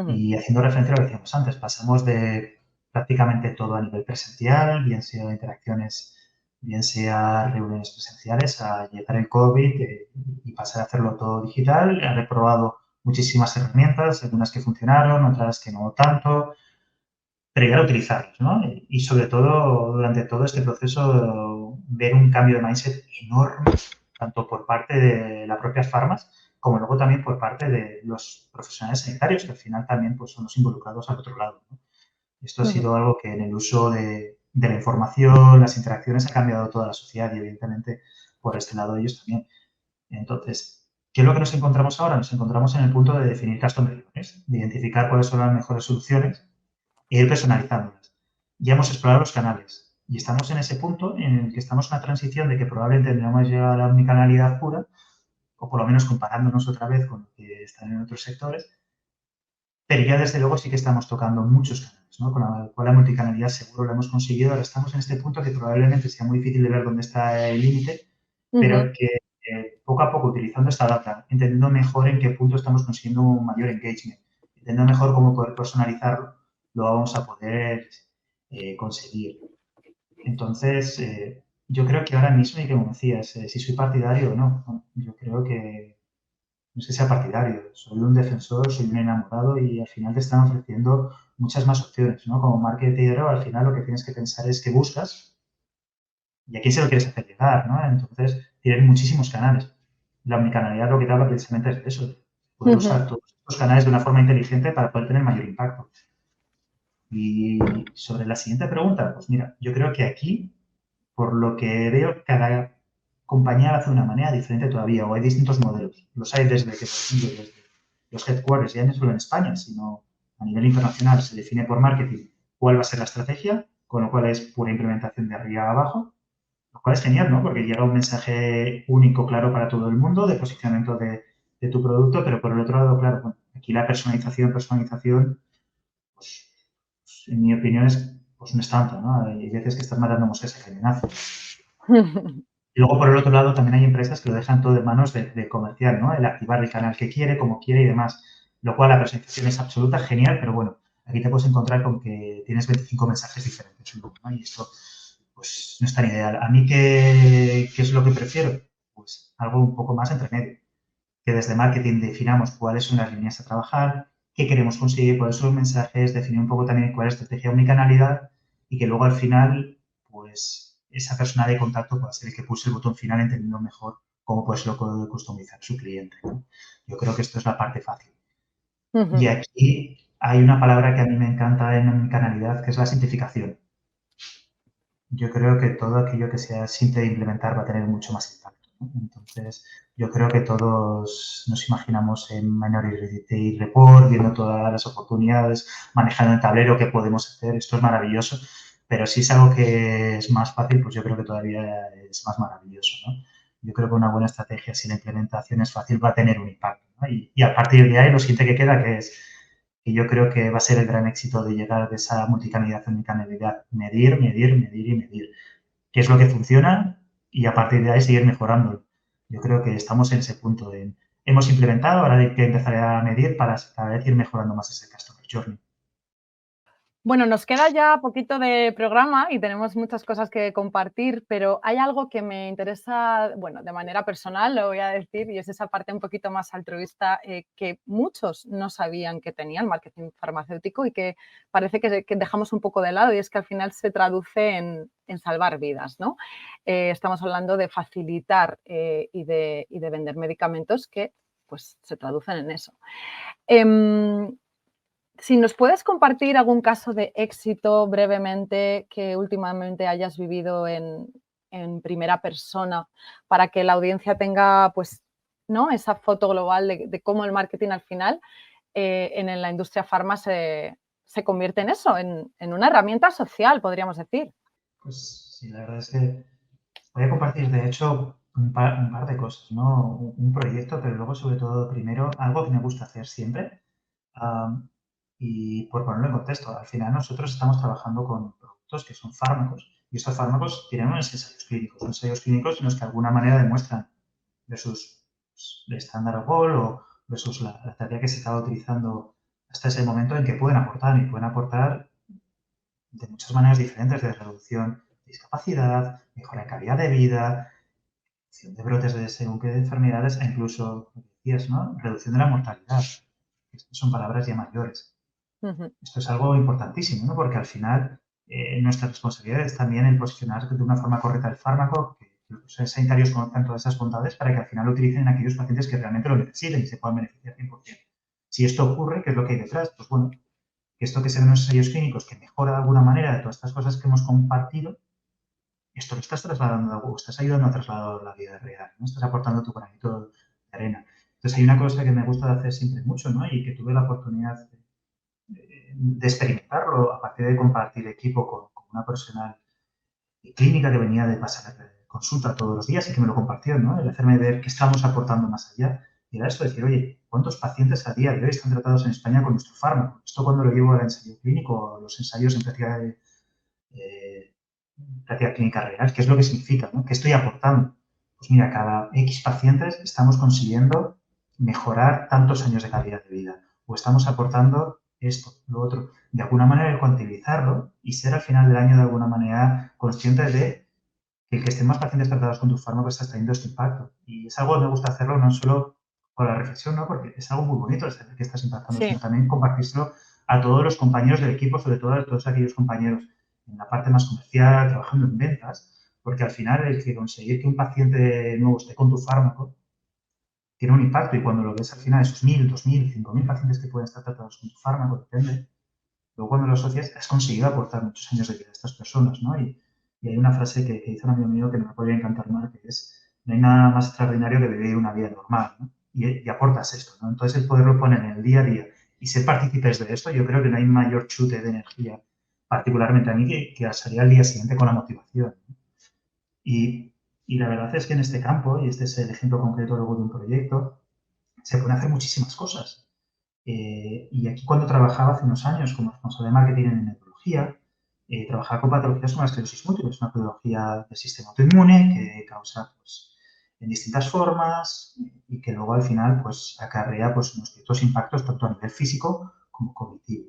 Y haciendo referencia a lo que decíamos antes, pasamos de prácticamente todo a nivel presencial, bien sea interacciones, bien sea reuniones presenciales, a llegar el COVID y pasar a hacerlo todo digital, haber probado muchísimas herramientas, algunas que funcionaron, otras que no tanto, pero llegar a utilizarlas, ¿no? Y sobre todo, durante todo este proceso, ver un cambio de mindset enorme, tanto por parte de las propias farmas, como luego también por parte de los profesionales sanitarios, que al final también pues, son los involucrados al otro lado, ¿no? Esto ha sido algo que en el uso de la información, las interacciones, ha cambiado toda la sociedad y evidentemente por este lado ellos también. Entonces, ¿qué es lo que nos encontramos ahora? Nos encontramos en el punto de definir customer journeys, de identificar cuáles son las mejores soluciones e ir personalizándolas. Ya hemos explorado los canales y estamos en ese punto en el que estamos en una transición de que probablemente tendremos llegar a la omnicanalidad pura, o por lo menos comparándonos otra vez con lo que están en otros sectores, pero ya desde luego sí que estamos tocando muchos canales, ¿no? Con la cual la multicanalidad seguro la hemos conseguido. Ahora estamos en este punto que probablemente sea muy difícil de ver dónde está el límite, pero que poco a poco, utilizando esta data, entendiendo mejor en qué punto estamos consiguiendo un mayor engagement, entendiendo mejor cómo poder personalizarlo, lo vamos a poder conseguir. Entonces, yo creo que ahora mismo, y como decías, si soy partidario o no, yo creo que no es que sea partidario, soy un defensor, soy un enamorado y al final te están ofreciendo muchas más opciones, ¿no? Como marketero, al final lo que tienes que pensar es qué buscas y a quién se lo quieres hacer llegar, ¿no? Entonces, tienes muchísimos canales. La omnicanalidad lo que te habla precisamente es de eso, poder usar todos estos canales de una forma inteligente para poder tener mayor impacto. Y sobre la siguiente pregunta, pues mira, yo creo que aquí, por lo que veo, cada compañía lo hace de una manera diferente todavía, o hay distintos modelos. Los hay desde que, desde los headquarters, ya no solo en España, sino a nivel internacional, se define por marketing cuál va a ser la estrategia, con lo cual es pura implementación de arriba a abajo, lo cual es genial, ¿no? Porque llega un mensaje único, claro, para todo el mundo, de posicionamiento de tu producto, pero por el otro lado, claro, bueno, aquí la personalización, pues, en mi opinión, pues no es tanto, ¿no? Hay veces que estás matando moscas a cañonazo. Y luego, por el otro lado, también hay empresas que lo dejan todo en manos de comercial, ¿no? El activar el canal que quiere, como quiere y demás. Lo cual la presentación es absoluta, genial, pero bueno, aquí te puedes encontrar con que tienes 25 mensajes diferentes, ¿no? Y esto, pues, no es tan ideal. ¿A mí qué es lo que prefiero? Pues algo un poco más entre medio. Que desde marketing definamos cuáles son las líneas a trabajar, qué queremos conseguir, cuáles son los mensajes, definir un poco también cuál es la estrategia de omnicanalidad y que luego al final, pues esa persona de contacto pueda ser el que pulse el botón final entendiendo mejor cómo puede ser lo customizar su cliente, ¿no? Yo creo que esto es la parte fácil. Y aquí hay una palabra que a mí me encanta en omnicanalidad, que es la simplificación. Yo creo que todo aquello que sea simple de implementar va a tener mucho más impacto, ¿no? Entonces, yo creo que todos nos imaginamos en Minority Report, viendo todas las oportunidades, manejando el tablero que podemos hacer. Esto es maravilloso, pero si es algo que es más fácil, pues yo creo que todavía es más maravilloso, ¿no? Yo creo que una buena estrategia, si la implementación es fácil, va a tener un impacto, ¿no? Y a partir de ahí, lo siguiente que queda, que es que yo creo que va a ser el gran éxito de llegar de esa multicanalidad a omnicanalidad. Medir, medir, medir y medir. ¿Qué es lo que funciona? Y a partir de ahí seguir mejorándolo. Yo creo que estamos en ese punto. Hemos implementado, ahora hay que empezar a medir para cada vez ir mejorando más ese customer journey. Bueno, nos queda ya poquito de programa y tenemos muchas cosas que compartir, pero hay algo que me interesa, bueno, de manera personal lo voy a decir, y es esa parte un poquito más altruista que muchos no sabían que tenía el marketing farmacéutico y que parece que dejamos un poco de lado, y es que al final se traduce en salvar vidas, ¿no? Estamos hablando de facilitar y de vender medicamentos que pues se traducen en eso. Si nos puedes compartir algún caso de éxito brevemente que últimamente hayas vivido en primera persona para que la audiencia tenga, pues, ¿no? Esa foto global de cómo el marketing al final en la industria farma se convierte en eso, en una herramienta social, podríamos decir. Pues sí, la verdad es que voy a compartir, de hecho, un par de cosas, ¿no? Un proyecto, pero luego, sobre todo, primero, algo que me gusta hacer siempre. Am, y por ponerlo en contexto, al final nosotros estamos trabajando con productos que son fármacos y estos fármacos tienen unos ensayos clínicos en los que de alguna manera demuestran versus el estándar Gold o versus la teoría que se estaba utilizando hasta ese momento en que pueden aportar de muchas maneras diferentes, de reducción de discapacidad, mejora de calidad de vida, reducción de brotes de según qué enfermedades e incluso, como decías, ¿no? Reducción de la mortalidad. Estas son palabras ya mayores. Ujú. Esto es algo importantísimo, ¿no? Porque al final nuestra responsabilidad es también el posicionar de una forma correcta el fármaco, que los sanitarios conozcan todas esas bondades para que al final lo utilicen en aquellos pacientes que realmente lo necesiten y se puedan beneficiar 100%. Si esto ocurre, ¿qué es lo que hay detrás? Pues bueno, que esto que se ve en los ensayos clínicos, que mejora de alguna manera de todas estas cosas que hemos compartido, esto lo estás trasladando o estás ayudando a trasladar a la vida real, ¿no? Estás aportando tu granito de arena. Entonces hay una cosa que me gusta hacer siempre mucho, ¿no? Y que tuve la oportunidad de experimentarlo a partir de compartir equipo con una profesional clínica que venía de pasar consulta todos los días y que me lo compartió, ¿no? El hacerme ver que estamos aportando más allá. Y era esto, decir, oye, ¿cuántos pacientes a día de hoy están tratados en España con nuestro fármaco? Esto cuando lo llevo al ensayo clínico, a los ensayos en práctica clínica real, ¿qué es lo que significa? ¿No? ¿Qué estoy aportando? Pues mira, cada X pacientes estamos consiguiendo mejorar tantos años de calidad de vida o estamos aportando esto, lo otro. De alguna manera, el cuantificarlo y ser al final del año de alguna manera consciente de que el que estén más pacientes tratados con tu fármaco estás teniendo este impacto. Y es algo que me gusta hacerlo no solo con la reflexión, ¿no? Porque es algo muy bonito el saber que estás impactando, sino Sí. también compartírselo a todos los compañeros del equipo, sobre todo a todos aquellos compañeros en la parte más comercial, trabajando en ventas, porque al final el que conseguir que un paciente nuevo esté con tu fármaco tiene un impacto y cuando lo ves al final, esos 1.000, 2.000, 5.000 pacientes que pueden estar tratados con tu fármaco, depende, luego cuando lo asocias has conseguido aportar muchos años de vida a estas personas, ¿no? Y hay una frase que dice un amigo mío que no me podría encantar más, que es, no hay nada más extraordinario que vivir una vida normal, ¿no? Y aportas esto, ¿no? Entonces el poderlo poner en el día a día y ser partícipes de esto, yo creo que no hay mayor chute de energía, particularmente a mí, que salir al día siguiente con la motivación, ¿no? Y la verdad es que en este campo, y este es el ejemplo concreto luego de un proyecto, se pueden hacer muchísimas cosas. Y aquí cuando trabajaba hace unos años como responsable de marketing en neurología, trabajaba con patologías como la esclerosis múltiple, es una patología del sistema autoinmune que causa pues, en distintas formas y que luego al final pues, acarrea pues, unos ciertos impactos tanto a nivel físico como cognitivo.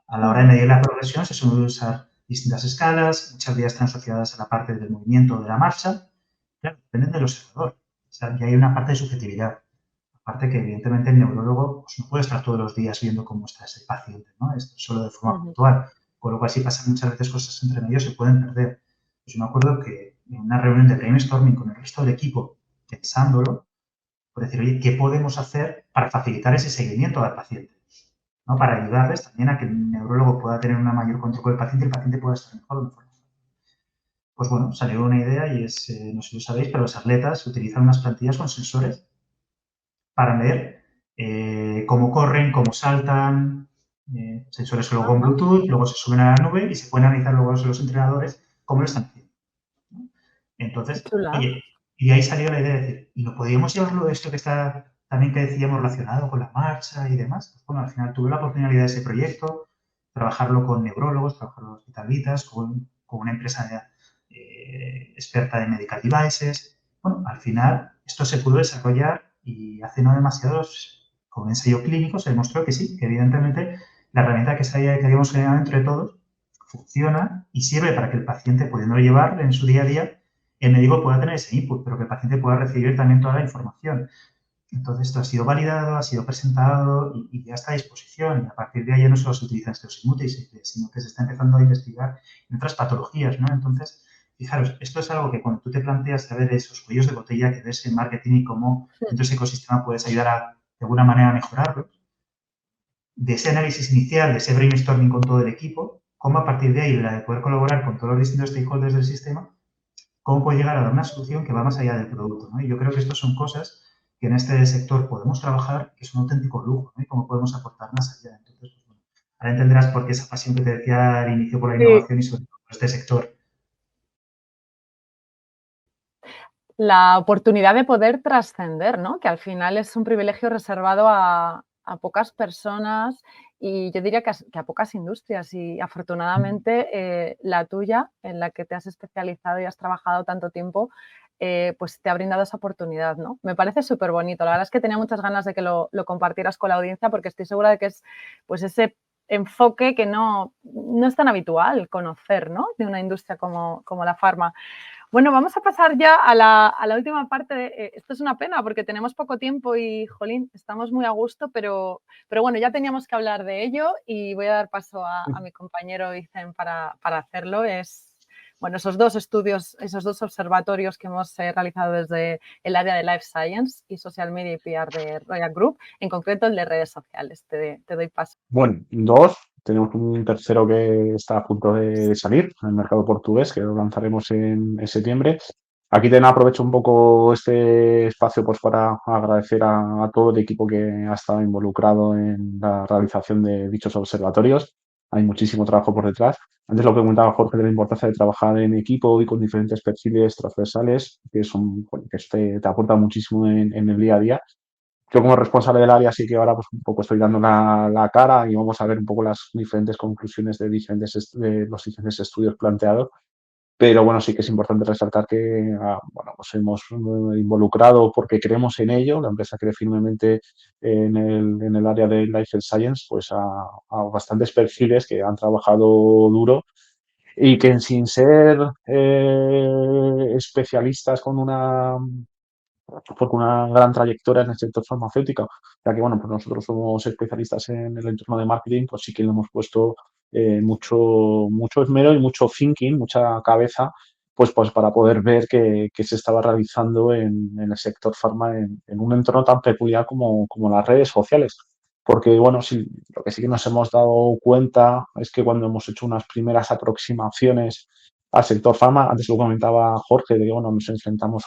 A la hora de medir la progresión se suelen usar distintas escalas, muchas de ellas están asociadas a la parte del movimiento o de la marcha, claro, dependen del observador. O sea, y hay una parte de subjetividad. Aparte que, evidentemente, el neurólogo pues, no puede estar todos los días viendo cómo está ese paciente, ¿no? Esto solo de forma Ujú. puntual. Con lo cual, si pasan muchas veces cosas entre medio, se pueden perder. Pues yo me acuerdo que en una reunión de brainstorming con el resto del equipo, pensándolo, por decir, oye, ¿qué podemos hacer para facilitar ese seguimiento al paciente? ¿No? Para ayudarles también a que el neurólogo pueda tener una mayor control con el paciente y el paciente pueda estar mejor o mejor. Pues bueno, salió una idea y es, no sé si lo sabéis, pero los atletas utilizan unas plantillas con sensores para ver cómo corren, cómo saltan, sensores luego en Ajá. Bluetooth, luego se suben a la nube y se pueden analizar luego los entrenadores cómo lo están haciendo, ¿no? Qué Entonces, chula. oye, y de ahí salió la idea de decir, ¿y no podríamos llevarlo de esto que está también que decíamos relacionado con la marcha y demás? Pues bueno, al final tuve la oportunidad de ese proyecto, trabajarlo con neurólogos, trabajarlo con hospitalitas, con una empresa experta en medical devices. Bueno, al final esto se pudo desarrollar y hace no demasiados, con un ensayo clínico, se demostró que sí, que evidentemente la herramienta que habíamos generado entre todos funciona y sirve para que el paciente, pudiéndolo llevar en su día a día, el médico pueda tener ese input, pero que el paciente pueda recibir también toda la información. Entonces, esto ha sido validado, ha sido presentado y ya está a disposición. Y a partir de ahí ya no solo se utilizan estos múltiples, sino que se está empezando a investigar en otras patologías, ¿no? Entonces, fijaros, esto es algo que cuando tú te planteas saber esos cuellos de botella que ves en marketing y cómo dentro de ese ecosistema puedes ayudar a, de alguna manera, a mejorarlo, de ese análisis inicial, de ese brainstorming con todo el equipo, cómo a partir de ahí, la de poder colaborar con todos los distintos stakeholders del sistema, cómo puede llegar a dar una solución que va más allá del producto, ¿no? Y yo creo que estas son cosas que en este sector podemos trabajar, que es un auténtico lujo, ¿no? Y cómo podemos aportar más allá. Entonces, pues, bueno, ahora entenderás por qué esa pasión que te decía al inicio por la Sí. innovación y sobre todo por este sector. La oportunidad de poder trascender, ¿no? Que al final es un privilegio reservado a pocas personas y yo diría que a pocas industrias. Y afortunadamente la tuya, en la que te has especializado y has trabajado tanto tiempo, pues te ha brindado esa oportunidad, ¿no? Me parece súper bonito. La verdad es que tenía muchas ganas de que lo compartieras con la audiencia porque estoy segura de que es pues ese enfoque que no es tan habitual conocer, ¿no? De una industria como la farma. Bueno, vamos a pasar ya a la última parte. Esto es una pena porque tenemos poco tiempo y, jolín, estamos muy a gusto, pero bueno, ya teníamos que hablar de ello y voy a dar paso a mi compañero Vicen para hacerlo. Bueno, esos dos estudios, esos dos observatorios que hemos realizado desde el área de Life Science y Social Media y PR de Royal Group, en concreto el de redes sociales. Te doy paso. Bueno, dos. Tenemos un tercero que está a punto de salir en el mercado portugués, que lo lanzaremos en septiembre. Aquí también aprovecho un poco este espacio pues, para agradecer a todo el equipo que ha estado involucrado en la realización de dichos observatorios. Hay muchísimo trabajo por detrás. Antes lo que comentaba Jorge de la importancia de trabajar en equipo y con diferentes perfiles transversales, que son, bueno, que te aporta muchísimo en el día a día. Yo como responsable del área sí que ahora pues un poco estoy dando la cara y vamos a ver un poco las diferentes conclusiones de de los diferentes estudios planteados. Pero bueno, sí que es importante resaltar que bueno, pues hemos involucrado porque creemos en ello, la empresa cree firmemente en el área de Life Science, pues a bastantes perfiles que han trabajado duro y que sin ser especialistas con una gran trayectoria en el sector farmacéutico, ya que, bueno, pues nosotros somos especialistas en el entorno de marketing, pues sí que le hemos puesto mucho esmero y mucho thinking, mucha cabeza, pues para poder ver qué se estaba realizando en el sector farma en un entorno tan peculiar como las redes sociales. Porque, bueno, sí, lo que sí que nos hemos dado cuenta es que cuando hemos hecho unas primeras aproximaciones al sector farma. Antes lo comentaba Jorge, de que bueno, nos enfrentamos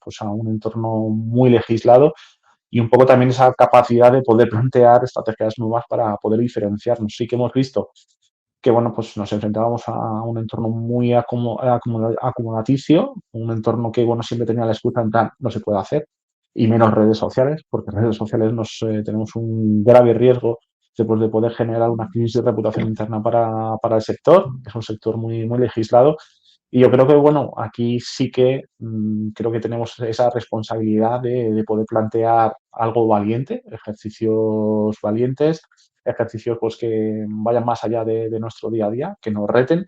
pues a un entorno muy legislado y un poco también esa capacidad de poder plantear estrategias nuevas para poder diferenciarnos. Sí que hemos visto que bueno, pues nos enfrentábamos a un entorno muy acomodaticio, un entorno que bueno, siempre tenía la excusa en plan, no se puede hacer, y menos redes sociales, porque en redes sociales tenemos un grave riesgo de poder generar una crisis de reputación interna para el sector, que es un sector muy legislado. Y yo creo que, bueno, aquí sí que creo que tenemos esa responsabilidad de poder plantear algo valiente, ejercicios valientes, ejercicios pues, que vayan más allá de nuestro día a día, que nos reten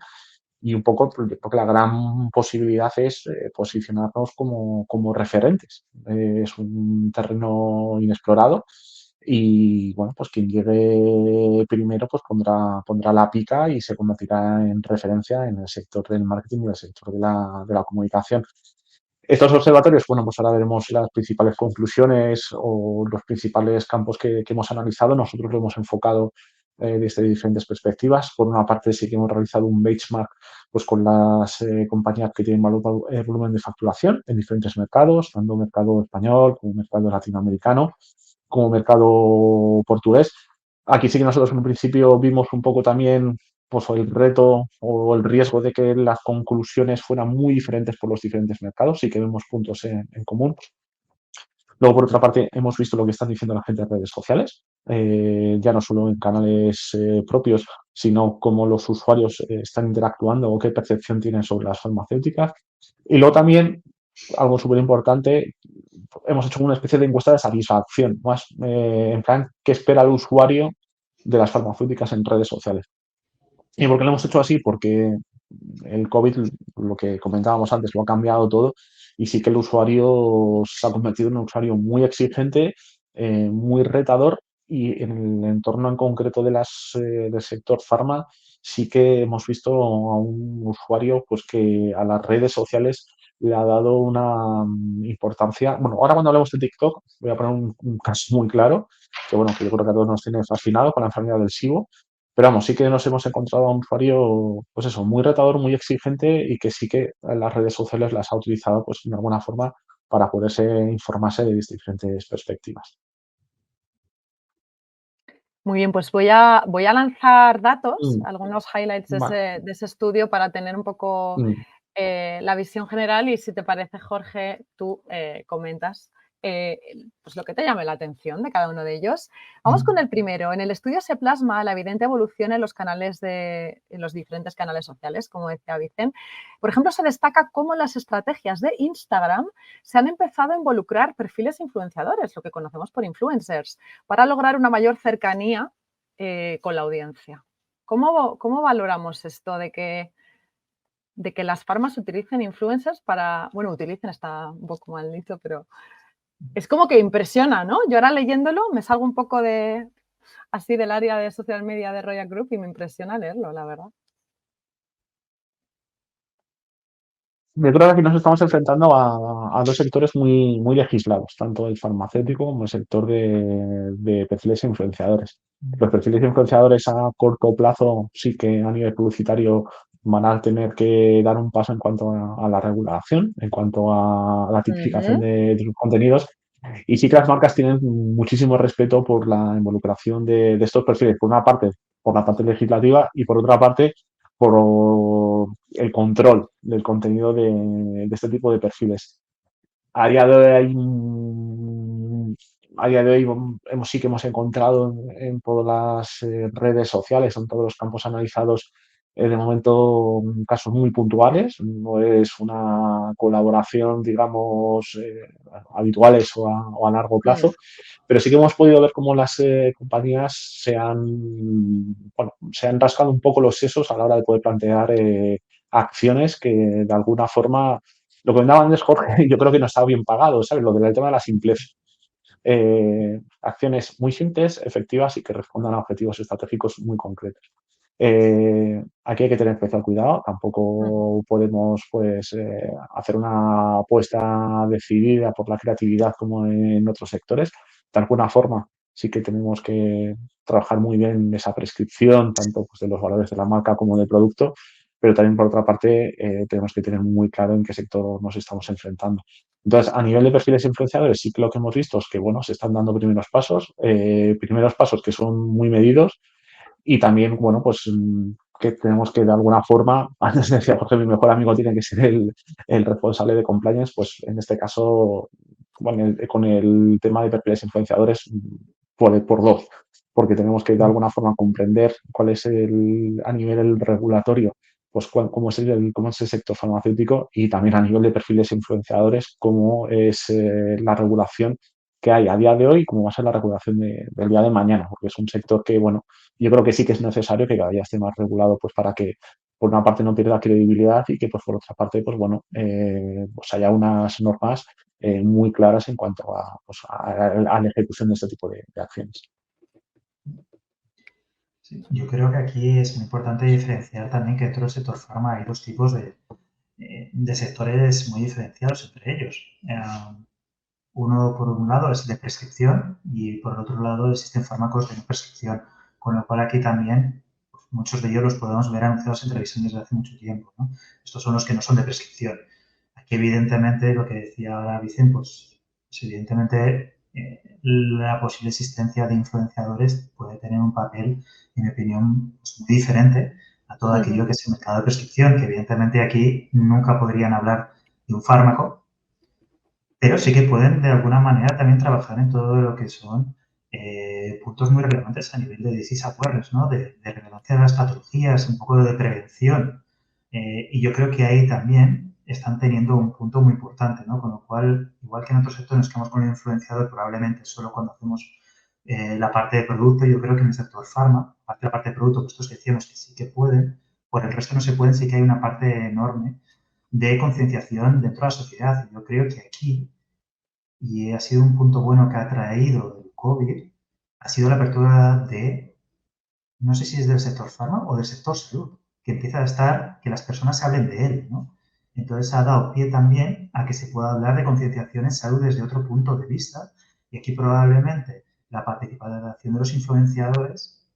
y un poco porque la gran posibilidad es posicionarnos como referentes. Es un terreno inexplorado y bueno, pues quien llegue primero pues pondrá la pica y se convertirá en referencia en el sector del marketing y el sector de la comunicación. Estos observatorios, bueno, pues ahora veremos las principales conclusiones o los principales campos que hemos analizado. Nosotros lo hemos enfocado desde diferentes perspectivas. Por una parte, sí que hemos realizado un benchmark pues, con las compañías que tienen volumen de facturación en diferentes mercados, tanto mercado español como mercado latinoamericano, como mercado portugués. Aquí sí que nosotros en un principio vimos un poco también pues, el reto o el riesgo de que las conclusiones fueran muy diferentes por los diferentes mercados. Sí que vemos puntos en común. Luego, por otra parte, hemos visto lo que están diciendo la gente en redes sociales, ya no solo en canales propios, sino cómo los usuarios están interactuando o qué percepción tienen sobre las farmacéuticas. Y luego también, algo súper importante, hemos hecho una especie de encuesta de satisfacción, más en plan, ¿qué espera el usuario de las farmacéuticas en redes sociales? ¿Y por qué lo hemos hecho así? Porque el COVID, lo que comentábamos antes, lo ha cambiado todo y sí que el usuario se ha convertido en un usuario muy exigente, muy retador y en el entorno en concreto del sector farma sí que hemos visto a un usuario pues que a las redes sociales le ha dado una importancia. Bueno, ahora cuando hablemos de TikTok voy a poner un caso muy claro, que bueno, que yo creo que a todos nos tiene fascinado con la enfermedad del SIBO, pero vamos, sí que nos hemos encontrado a un usuario, pues eso, muy retador, muy exigente y que sí que en las redes sociales las ha utilizado, pues de alguna forma para poderse informarse de diferentes perspectivas. Muy bien, pues voy a lanzar datos, Mm, algunos highlights de vale. ese estudio para tener un poco Mm, la visión general y si te parece, Jorge, tú comentas eh, pues lo que te llame la atención de cada uno de ellos. Vamos con el primero. En el estudio se plasma la evidente evolución en los en los diferentes canales sociales, como decía Vicen. Por ejemplo, se destaca cómo las estrategias de Instagram se han empezado a involucrar perfiles influenciadores, lo que conocemos por influencers, para lograr una mayor cercanía con la audiencia. ¿Cómo valoramos esto de que las farmas utilicen influencers para, bueno, utilicen, está un poco mal dicho, pero es como que impresiona, ¿no? Yo ahora leyéndolo me salgo un poco así del área de social media de Royal Group y me impresiona leerlo, la verdad. Yo creo que aquí nos estamos enfrentando a dos sectores muy, muy legislados, tanto el farmacéutico como el sector de perfiles influenciadores. Los perfiles influenciadores a corto plazo sí que a nivel publicitario van a tener que dar un paso en cuanto a la regulación, en cuanto a la tipificación Ujú, de sus contenidos. Y sí que las marcas tienen muchísimo respeto por la involucración de estos perfiles, por una parte, por la parte legislativa y por otra parte, por el control del contenido de este tipo de perfiles. A día de hoy, a día de hoy sí que hemos encontrado en todas las redes sociales, en todos los campos analizados, de momento casos muy puntuales. No es una colaboración, digamos, habituales o a largo mm, plazo, pero sí que hemos podido ver cómo las compañías bueno, se han rascado un poco los sesos a la hora de poder plantear acciones que de alguna forma lo que comentaba antes Jorge, yo creo que no está bien pagado, ¿sabes? Lo del tema de la simpleza. Acciones muy simples, efectivas y que respondan a objetivos estratégicos muy concretos. Aquí hay que tener especial cuidado, ujú, tampoco podemos pues, hacer una apuesta decidida por la creatividad como en otros sectores. De alguna forma, sí que tenemos que trabajar muy bien esa prescripción, tanto pues, de los valores de la marca como del producto, pero también por otra parte tenemos que tener muy claro en qué sector nos estamos enfrentando. Entonces, a nivel de perfiles influenciadores, sí que lo que hemos visto es que, bueno, se están dando primeros pasos que son muy medidos y también, bueno, pues que tenemos que de alguna forma, antes decía Jorge, mi mejor amigo tiene que ser el responsable de compliance, pues en este caso, con el tema de perfiles influenciadores, por dos, porque tenemos que de alguna forma comprender cuál es a nivel el regulatorio, pues cómo es el sector farmacéutico y también a nivel de perfiles influenciadores, cómo es la regulación que hay a día de hoy y cómo va a ser la regulación del día de mañana, porque es un sector que, bueno, yo creo que sí que es necesario que cada día esté más regulado, pues para que por una parte no pierda credibilidad y que pues por otra parte, pues bueno, pues haya unas normas muy claras en cuanto pues, a la ejecución de este tipo de acciones. Sí, yo creo que aquí es muy importante diferenciar también que dentro del sector farma hay dos tipos de sectores muy diferenciados entre ellos. Uno, por un lado, es de prescripción y por el otro lado existen fármacos de no prescripción, con lo cual aquí también pues, muchos de ellos los podemos ver anunciados en televisión desde hace mucho tiempo, ¿no? Estos son los que no son de prescripción. Aquí, evidentemente, lo que decía ahora Vicen, pues evidentemente la posible existencia de influenciadores puede tener un papel, en mi opinión, pues, muy diferente a todo ujú, aquello que es el mercado de prescripción, que evidentemente aquí nunca podrían hablar de un fármaco, pero sí que pueden de alguna manera también trabajar en todo lo que son puntos muy relevantes a nivel de disease awareness, ¿no? De relevancia de las patologías, un poco de prevención. Y yo creo que ahí también están teniendo un punto muy importante, ¿no? Con lo cual, igual que en otros sectores nos quedamos con el influenciador probablemente solo cuando hacemos la parte de producto, yo creo que en el sector farma, aparte de la parte de producto, pues estos que decíamos que sí que pueden, por el resto no se pueden, sí que hay una parte enorme de concienciación dentro de la sociedad. Yo creo que aquí, y ha sido un punto bueno que ha traído el COVID, ha sido la apertura de, no sé si es del sector farma o del sector salud, que empieza a estar, que las personas hablen de él, ¿no? Entonces ha dado pie también a que se pueda hablar de concienciación en salud desde otro punto de vista, y aquí probablemente la participación de los influenciadores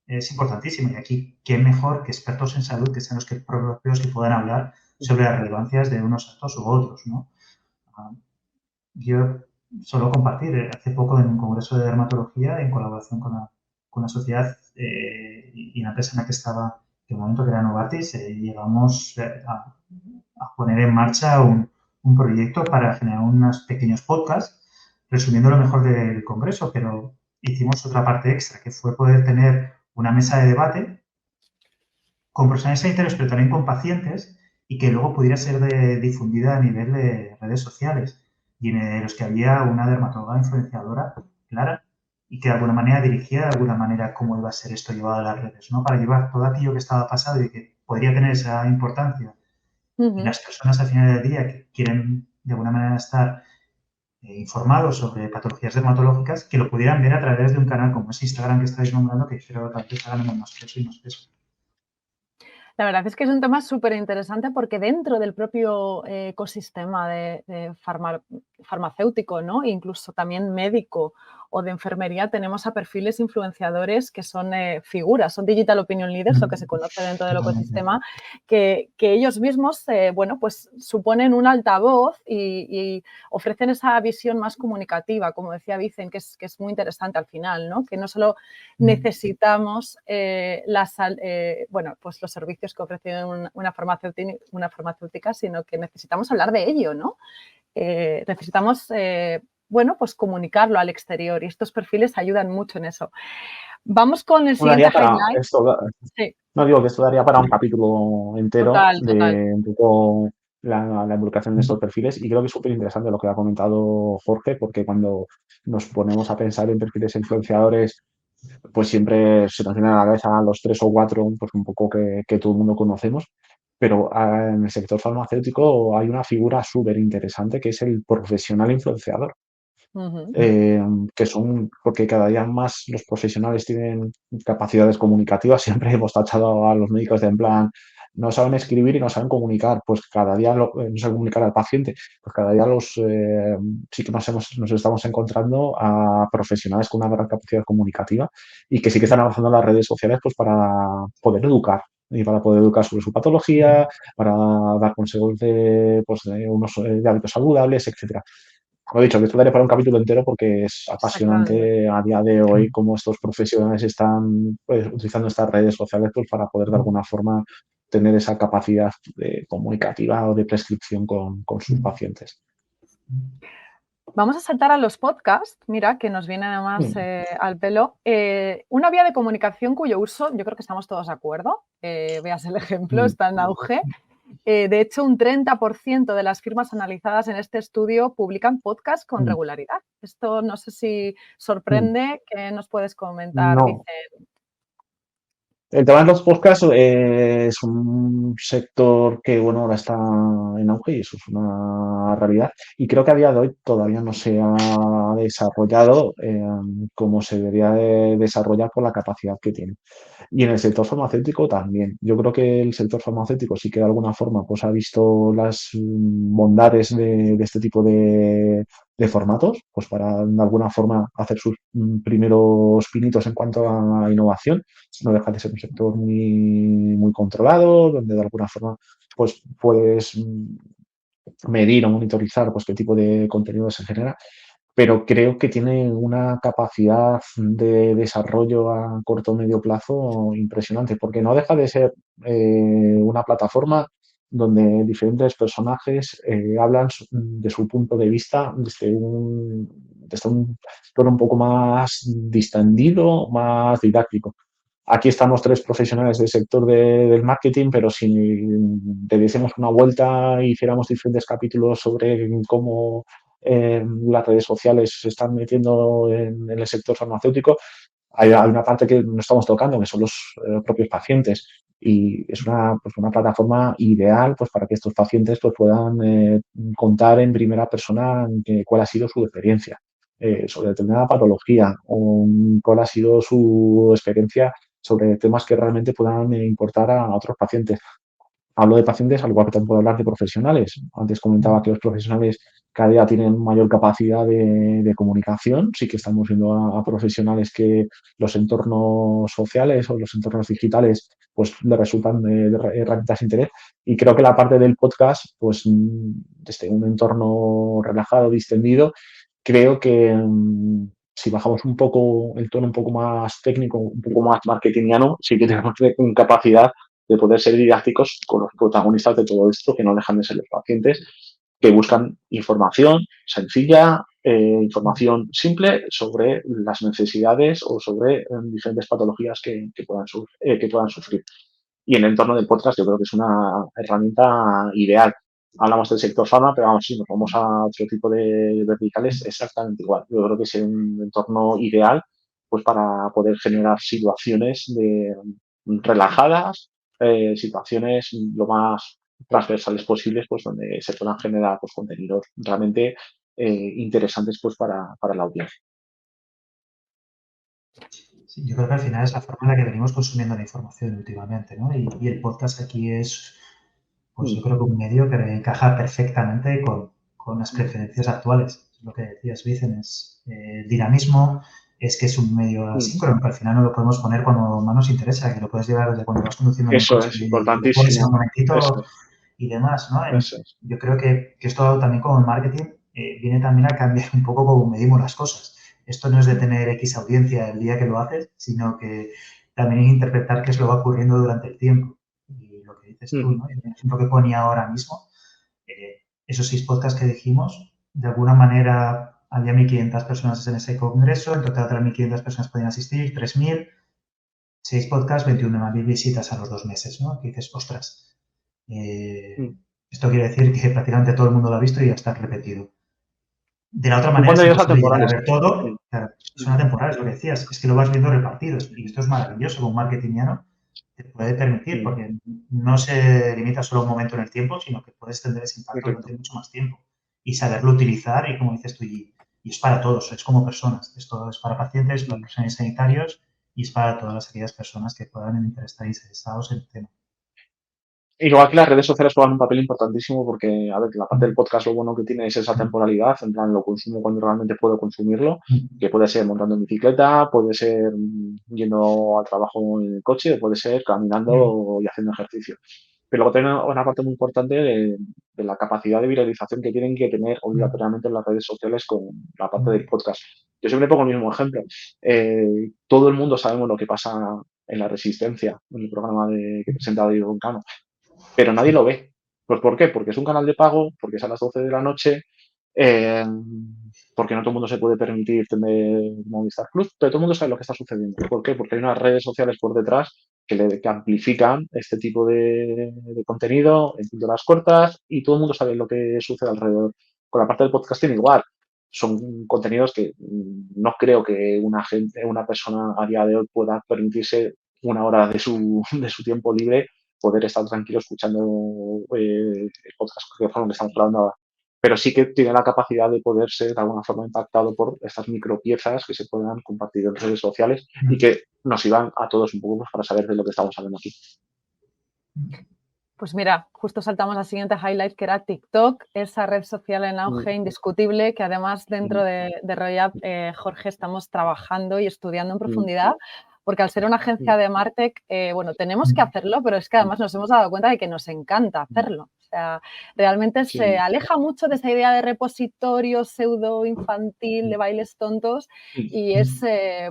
es importantísima. Y aquí, ¿qué mejor que expertos en salud que sean los que propios que puedan hablar sobre las relevancias de unos actos u otros, ¿no? Ah, yo solo compartir, hace poco en un congreso de dermatología, en colaboración con la sociedad y la empresa en la que estaba, en el momento que era Novartis, llegamos a poner en marcha un proyecto para generar unos pequeños podcasts resumiendo lo mejor del congreso, pero hicimos otra parte extra, que fue poder tener una mesa de debate con profesionales sanitarios, pero también con pacientes, y que luego pudiera ser difundida a nivel de redes sociales. Y en los que había una dermatóloga influenciadora clara y que de alguna manera dirigía de alguna manera cómo iba a ser esto llevado a las redes, ¿no? Para llevar todo aquello que estaba pasado y que podría tener esa importancia. Y las personas al final del día que quieren de alguna manera estar informados sobre patologías dermatológicas, que lo pudieran ver a través de un canal como ese Instagram que estáis nombrando, que creo que cada vez está ganando más peso y más peso. La verdad es que es un tema súper interesante porque dentro del propio ecosistema de farmacéutico, ¿no? Incluso también médico o de enfermería, tenemos a perfiles influenciadores que son figuras, son digital opinion leaders, lo que se conoce dentro del ecosistema, que ellos mismos, bueno, pues suponen un altavoz y ofrecen esa visión más comunicativa, como decía Vicen, que es muy interesante al final, ¿no? Que no solo necesitamos bueno, pues los servicios que ofrece una farmacéutica, sino que necesitamos hablar de ello, ¿no? Necesitamos, bueno, pues comunicarlo al exterior y estos perfiles ayudan mucho en eso. Vamos con el siguiente highlight. Sí. No digo que esto daría para un capítulo entero total. de un poco la involucración de estos perfiles, y creo que es súper interesante lo que ha comentado Jorge, porque cuando nos ponemos a pensar en perfiles influenciadores, pues siempre se nos viene a la cabeza los 3 o 4, pues un poco que todo el mundo conocemos, pero en el sector farmacéutico hay una figura súper interesante que es el profesional influenciador. Que son, porque cada día más los profesionales tienen capacidades comunicativas, siempre hemos tachado a los médicos de en plan, no saben escribir y no saben comunicar, pues cada día no saben comunicar al paciente, pues cada día sí que nos estamos encontrando a profesionales con una gran capacidad comunicativa y que sí que están avanzando en las redes sociales pues para poder educar. Y para poder educar sobre su patología, para dar consejos pues, de hábitos saludables, etcétera. Como he dicho, que esto daría para un capítulo entero porque es apasionante a día de hoy cómo estos profesionales están pues, utilizando estas redes sociales pues, para poder de alguna forma tener esa capacidad comunicativa o de prescripción con sus pacientes. Vamos a saltar a los podcasts, mira, que nos viene además al pelo. Una vía de comunicación cuyo uso, yo creo que estamos todos de acuerdo, veas el ejemplo, está en auge. De hecho, un 30% de las firmas analizadas en este estudio publican podcasts con regularidad. Esto no sé si sorprende. ¿Qué nos puedes comentar, No. Vicen? El tema de los podcasts es un sector que, bueno, ahora está en auge y eso es una realidad. Y creo que a día de hoy todavía no se ha desarrollado como se debería de desarrollar con la capacidad que tiene. Y en el sector farmacéutico también. Yo creo que el sector farmacéutico sí que de alguna forma pues, ha visto las bondades de este tipo de formatos, pues para de alguna forma hacer sus primeros pinitos en cuanto a innovación. No deja de ser un sector muy, muy controlado, donde de alguna forma pues, puedes medir o monitorizar pues, qué tipo de contenido se genera, pero creo que tiene una capacidad de desarrollo a corto o medio plazo impresionante, porque no deja de ser una plataforma donde diferentes personajes hablan de su punto de vista desde un tono un poco más distendido, más didáctico. Aquí estamos 3 profesionales del sector del marketing, pero si le diésemos una vuelta e hiciéramos diferentes capítulos sobre cómo las redes sociales se están metiendo en el sector farmacéutico, hay una parte que no estamos tocando, que son los propios pacientes. Y es pues una plataforma ideal pues, para que estos pacientes pues, puedan contar en primera persona cuál ha sido su experiencia sobre determinada patología o cuál ha sido su experiencia sobre temas que realmente puedan importar a otros pacientes. Hablo de pacientes, al igual que también puedo hablar de profesionales. Antes comentaba que los profesionales cada día tienen mayor capacidad de comunicación. Sí que estamos viendo a profesionales que los entornos sociales o los entornos digitales pues le resultan de herramientas de interés. Y creo que la parte del podcast, pues desde un entorno relajado, distendido, creo que si bajamos un poco el tono un poco más técnico, un poco más marketingiano, sí que tenemos capacidad de poder ser didácticos con los protagonistas de todo esto, que no dejan de ser los pacientes, que buscan información sencilla, información simple sobre las necesidades o sobre diferentes patologías que puedan sufrir. Y en el entorno del podcast yo creo que es una herramienta ideal. Hablamos del sector farma, pero vamos, si nos vamos a otro tipo de verticales, exactamente igual. Yo creo que es un entorno ideal pues para poder generar situaciones relajadas, situaciones lo más transversales posibles, pues donde se puedan generar pues, contenidos realmente interesantes pues, para la audiencia. Sí, yo creo que al final es la forma en la que venimos consumiendo la información últimamente, ¿no? Y el podcast aquí es, pues yo creo que un medio que encaja perfectamente con las preferencias actuales. Lo que decías, Vicen, es dinamismo, es que es un medio asíncrono, que al final no lo podemos poner cuando más nos interesa, que lo puedes llevar desde cuando vas conduciendo en el Eso coche es y lo pones en un importantísimo. momentito Eso y demás, ¿no? es. Yo creo que esto también como el marketing viene también a cambiar un poco cómo medimos las cosas. Esto no es de tener X audiencia el día que lo haces, sino que también es interpretar qué es lo que va ocurriendo durante el tiempo. Y lo que dices tú, ¿no? El ejemplo que ponía ahora mismo, esos 6 podcasts que dijimos, de alguna manera había 1.500 personas en ese congreso, en total otras 1.500 personas podían asistir, 3.000, 6 podcasts, 21.000 visitas a los 2 meses, ¿no? Que dices, ostras, esto quiere decir que prácticamente todo el mundo lo ha visto y ya está repetido. De la otra Son manera es contenidos imposible llegar a atemporales. ver todo. Claro, son atemporales, lo que decías, es que lo vas viendo repartidos. Y esto es maravilloso como marketingiano, te puede permitir, porque no se limita solo a un momento en el tiempo, sino que puedes tener ese impacto Correcto. durante mucho más tiempo. Y saberlo utilizar, y como dices tú, y es para todos, es como personas. Esto es para pacientes, para profesionales sanitarios, y es para todas aquellas personas que puedan estar interesados en el tema. Igual que las redes sociales juegan un papel importantísimo porque, a ver, la parte del podcast lo bueno que tiene es esa temporalidad, en plan lo consumo cuando realmente puedo consumirlo, que puede ser montando en bicicleta, puede ser yendo al trabajo en el coche, o puede ser caminando y haciendo ejercicio. Pero luego tiene una parte muy importante de la capacidad de viralización que tienen que tener obligatoriamente las redes sociales con la parte del podcast. Yo siempre pongo el mismo ejemplo. Todo el mundo sabemos lo que pasa en La Resistencia, en el programa que presenta David Broncano, pero nadie lo ve. Pues ¿por qué? Porque es un canal de pago, porque es a las 12 de la noche, eh, porque no todo el mundo se puede permitir tener Movistar Plus, pero todo el mundo sabe lo que está sucediendo. ¿Por qué? Porque hay unas redes sociales por detrás que amplifican este tipo de contenido en píldoras cortas y todo el mundo sabe lo que sucede alrededor. Con la parte del podcasting igual. Son contenidos que no creo que una persona a día de hoy pueda permitirse una hora de su tiempo libre poder estar tranquilo escuchando el podcast que estamos hablando ahora. Pero sí que tiene la capacidad de poder ser de alguna forma impactado por estas micropiezas que se puedan compartir en redes sociales y que nos sirvan a todos un poco para saber de lo que estamos hablando aquí. Pues mira, justo saltamos al siguiente highlight, que era TikTok, esa red social en auge indiscutible que además dentro de Royap, Jorge, estamos trabajando y estudiando en profundidad, porque al ser una agencia de Martech, bueno, tenemos que hacerlo, pero es que además nos hemos dado cuenta de que nos encanta hacerlo. O sea, realmente se aleja mucho de esa idea de repositorio pseudo infantil, de bailes tontos, y es,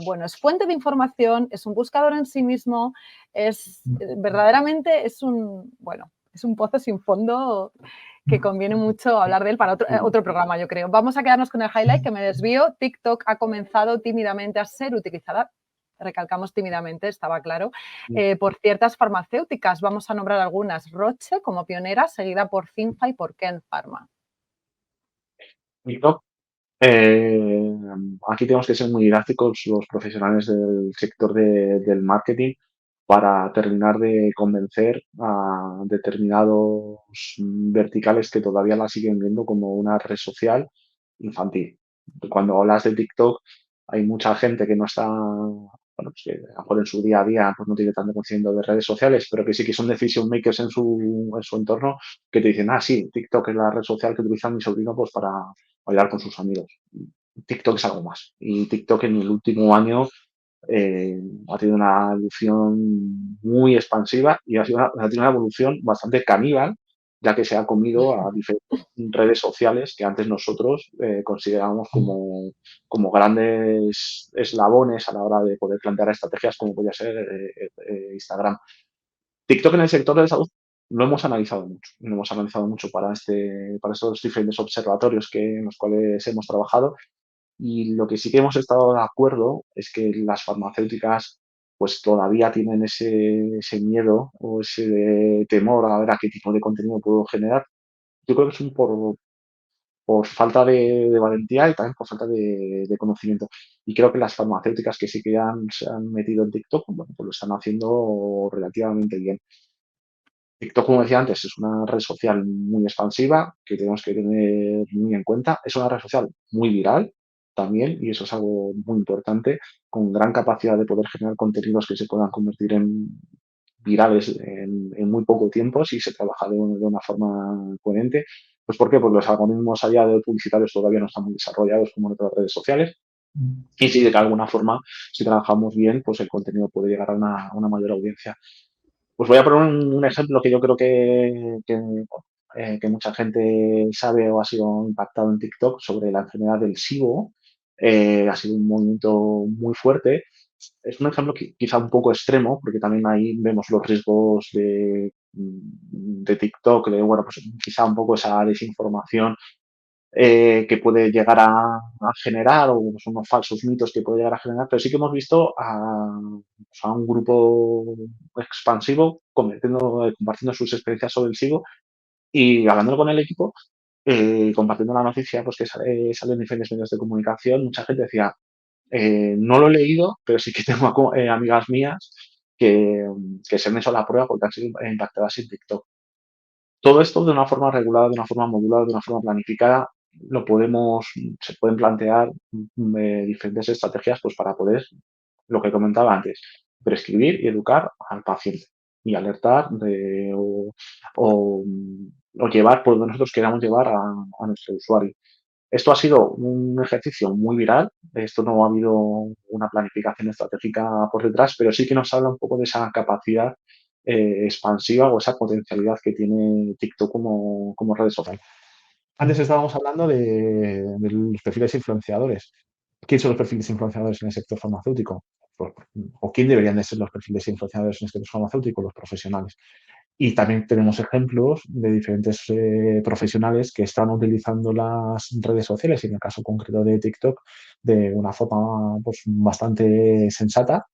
bueno, es fuente de información, es un buscador en sí mismo, es verdaderamente es un, bueno, es un pozo sin fondo que conviene mucho hablar de él para otro programa, yo creo. Vamos a quedarnos con el highlight, que me desvío. TikTok ha comenzado tímidamente a ser utilizada, recalcamos tímidamente, estaba claro, por ciertas farmacéuticas. Vamos a nombrar algunas. Roche como pionera, seguida por Cinfa y por Ken Pharma. TikTok. Eh, Aquí tenemos que ser muy didácticos los profesionales del sector del marketing para terminar de convencer a determinados verticales que todavía la siguen viendo como una red social infantil. Cuando hablas de TikTok, hay mucha gente que no está, bueno, pues que a lo mejor en su día a día pues no tiene tanto conocimiento de redes sociales, pero que sí que son decision makers en su entorno, que te dicen, ah, sí, TikTok es la red social que utiliza mi sobrino pues para bailar con sus amigos. TikTok es algo más. Y TikTok en el último año eh, ha tenido una evolución muy expansiva y ha tenido una evolución bastante caníbal, ya que se ha comido a diferentes redes sociales que antes nosotros considerábamos como grandes eslabones a la hora de poder plantear estrategias como podría ser Instagram. TikTok en el sector de la salud lo hemos analizado mucho para estos diferentes observatorios en los cuales hemos trabajado y lo que sí que hemos estado de acuerdo es que las farmacéuticas pues todavía tienen ese miedo o ese temor a ver a qué tipo de contenido puedo generar. Yo creo que es por falta de valentía y también por falta de conocimiento. Y creo que las farmacéuticas que sí que se han metido en TikTok, bueno, pues lo están haciendo relativamente bien. TikTok, como decía antes, es una red social muy expansiva que tenemos que tener muy en cuenta. Es una red social muy viral también, y eso es algo muy importante, con gran capacidad de poder generar contenidos que se puedan convertir en virales en muy poco tiempo si se trabaja de una forma coherente. Pues ¿por qué? Pues los algoritmos allá de publicitarios todavía no están muy desarrollados como en otras redes sociales. Y si de alguna forma, si trabajamos bien, pues el contenido puede llegar a una mayor audiencia. Pues voy a poner un ejemplo que yo creo que mucha gente sabe o ha sido impactado en TikTok sobre la enfermedad del SIBO. Ha sido un movimiento muy fuerte. Es un ejemplo quizá un poco extremo, porque también ahí vemos los riesgos de TikTok, de, bueno, pues quizá un poco esa desinformación que puede llegar a generar o pues, unos falsos mitos que puede llegar a generar, pero sí que hemos visto a un grupo expansivo compartiendo sus experiencias sobre el SIBO y hablando con el equipo, compartiendo la noticia pues que sale en diferentes medios de comunicación, mucha gente decía, no lo he leído, pero sí que tengo amigas mías que se han hecho la prueba porque han sido impactadas en TikTok. Todo esto de una forma regulada, de una forma modulada, de una forma planificada, se pueden plantear diferentes estrategias pues, para poder, lo que comentaba antes, prescribir y educar al paciente y alertar o llevar por donde nosotros queramos llevar a nuestro usuario. Esto ha sido un ejercicio muy viral, esto no ha habido una planificación estratégica por detrás, pero sí que nos habla un poco de esa capacidad expansiva o esa potencialidad que tiene TikTok como red social. Antes estábamos hablando de los perfiles influenciadores. ¿Quién son los perfiles influenciadores en el sector farmacéutico? ¿O quién deberían de ser los perfiles influenciadores en el sector farmacéutico? Los profesionales. Y también tenemos ejemplos de diferentes profesionales que están utilizando las redes sociales, y en el caso concreto de TikTok, de una forma pues, bastante sensata,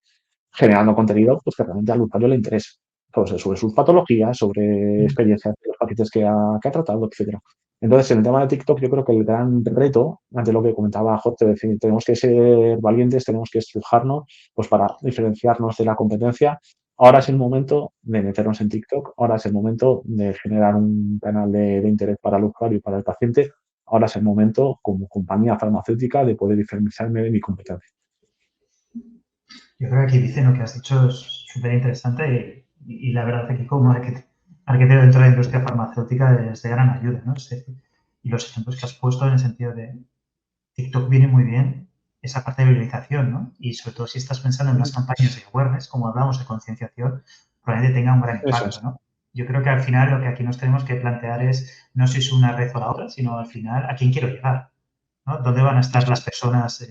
generando contenido pues, que realmente al usuario le interesa. Sobre sus patologías, sobre experiencias de los pacientes que ha tratado, etcétera. Entonces, en el tema de TikTok, yo creo que el gran reto, ante lo que comentaba Jorge, es decir, tenemos que ser valientes, tenemos que estrujarnos pues, para diferenciarnos de la competencia. Ahora es el momento de meternos en TikTok, ahora es el momento de generar un canal de interés para el usuario y para el paciente, ahora es el momento, como compañía farmacéutica, de poder diferenciarme de mi competencia. Yo creo que aquí dice lo que has dicho es súper interesante y la verdad que como arquitecto dentro de la industria farmacéutica es de gran ayuda, ¿no? Y los ejemplos que has puesto en el sentido de TikTok viene muy bien esa parte de viralización, ¿no? Y sobre todo si estás pensando en unas campañas de awareness, como hablamos de concienciación, probablemente tenga un gran Eso impacto, es. ¿no? Yo creo que al final lo que aquí nos tenemos que plantear es no si es una red o la otra, sino al final a quién quiero llegar, ¿no? ¿Dónde van a estar las personas,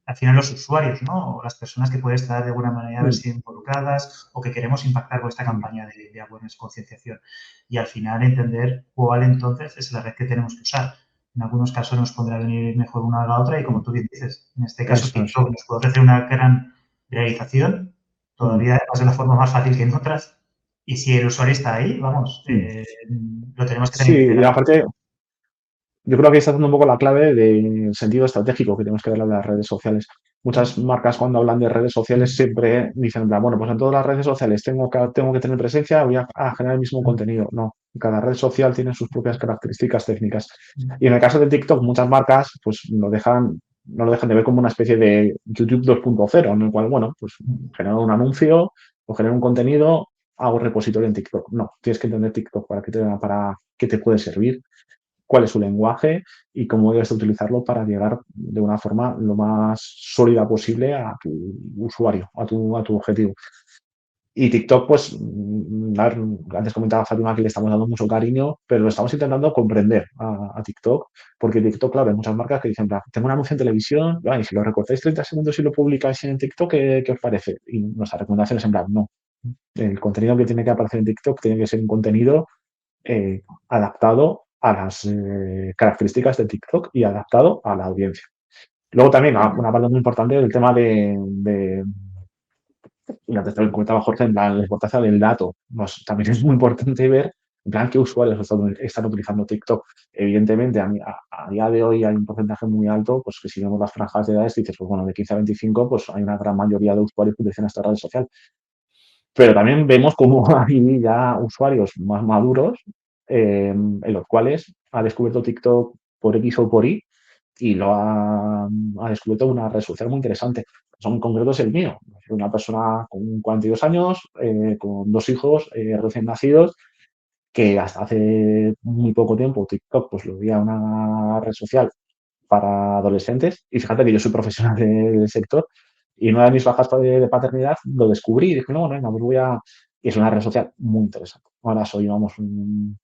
al final los usuarios, ¿no? O las personas que pueden estar de alguna manera a ver si involucradas o que queremos impactar con esta campaña de awareness, concienciación. Y al final entender cuál entonces es la red que tenemos que usar. En algunos casos nos podrá venir mejor una a la otra y como tú bien dices, en este caso Eso es. TikTok nos puede ofrecer una gran realización, todavía además de la forma más fácil que en otras. Y si el usuario está ahí, vamos, lo tenemos que tener Sí, en y aparte, yo creo que está dando un poco la clave del sentido estratégico que tenemos que darle a las redes sociales. Muchas marcas cuando hablan de redes sociales siempre dicen, en plan, bueno, pues en todas las redes sociales tengo que tener presencia, voy a generar el mismo contenido. No, cada red social tiene sus propias características técnicas. Y en el caso de TikTok, muchas marcas pues no lo dejan de ver como una especie de YouTube 2.0, en el cual, bueno, pues genero un anuncio o genero un contenido, hago repositorio en TikTok. No, tienes que entender TikTok para qué te puede servir, cuál es su lenguaje y cómo debes de utilizarlo para llegar de una forma lo más sólida posible a tu usuario, a tu objetivo. Y TikTok, pues, a ver, antes comentaba Fátima que le estamos dando mucho cariño, pero lo estamos intentando comprender a TikTok, porque TikTok, claro, hay muchas marcas que dicen, tengo un anuncio en televisión, y si lo recortáis 30 segundos y lo publicáis en TikTok, ¿qué os parece? Y nuestra recomendación es en plan, no. El contenido que tiene que aparecer en TikTok tiene que ser un contenido adaptado a las características de TikTok y adaptado a la audiencia. Luego también una parte muy importante del tema y antes también comentaba Jorge, en plan, la importancia del dato. También es muy importante ver en plan qué usuarios están utilizando TikTok. Evidentemente, a día de hoy hay un porcentaje muy alto, pues que si vemos las franjas de edades, dices, pues bueno, de 15 a 25, pues hay una gran mayoría de usuarios que utilizan esta red social. Pero también vemos cómo hay ya usuarios más maduros en los cuales ha descubierto TikTok por X o por Y y ha descubierto una red social muy interesante. Son concretos el mío. Una persona con 42 años, con 2 hijos recién nacidos, que hasta hace muy poco tiempo TikTok pues lo veía una red social para adolescentes. Y fíjate que yo soy profesional del sector y en una de mis bajas de paternidad lo descubrí y dije, no, venga, pues Y es una red social muy interesante. Ahora soy, vamos, un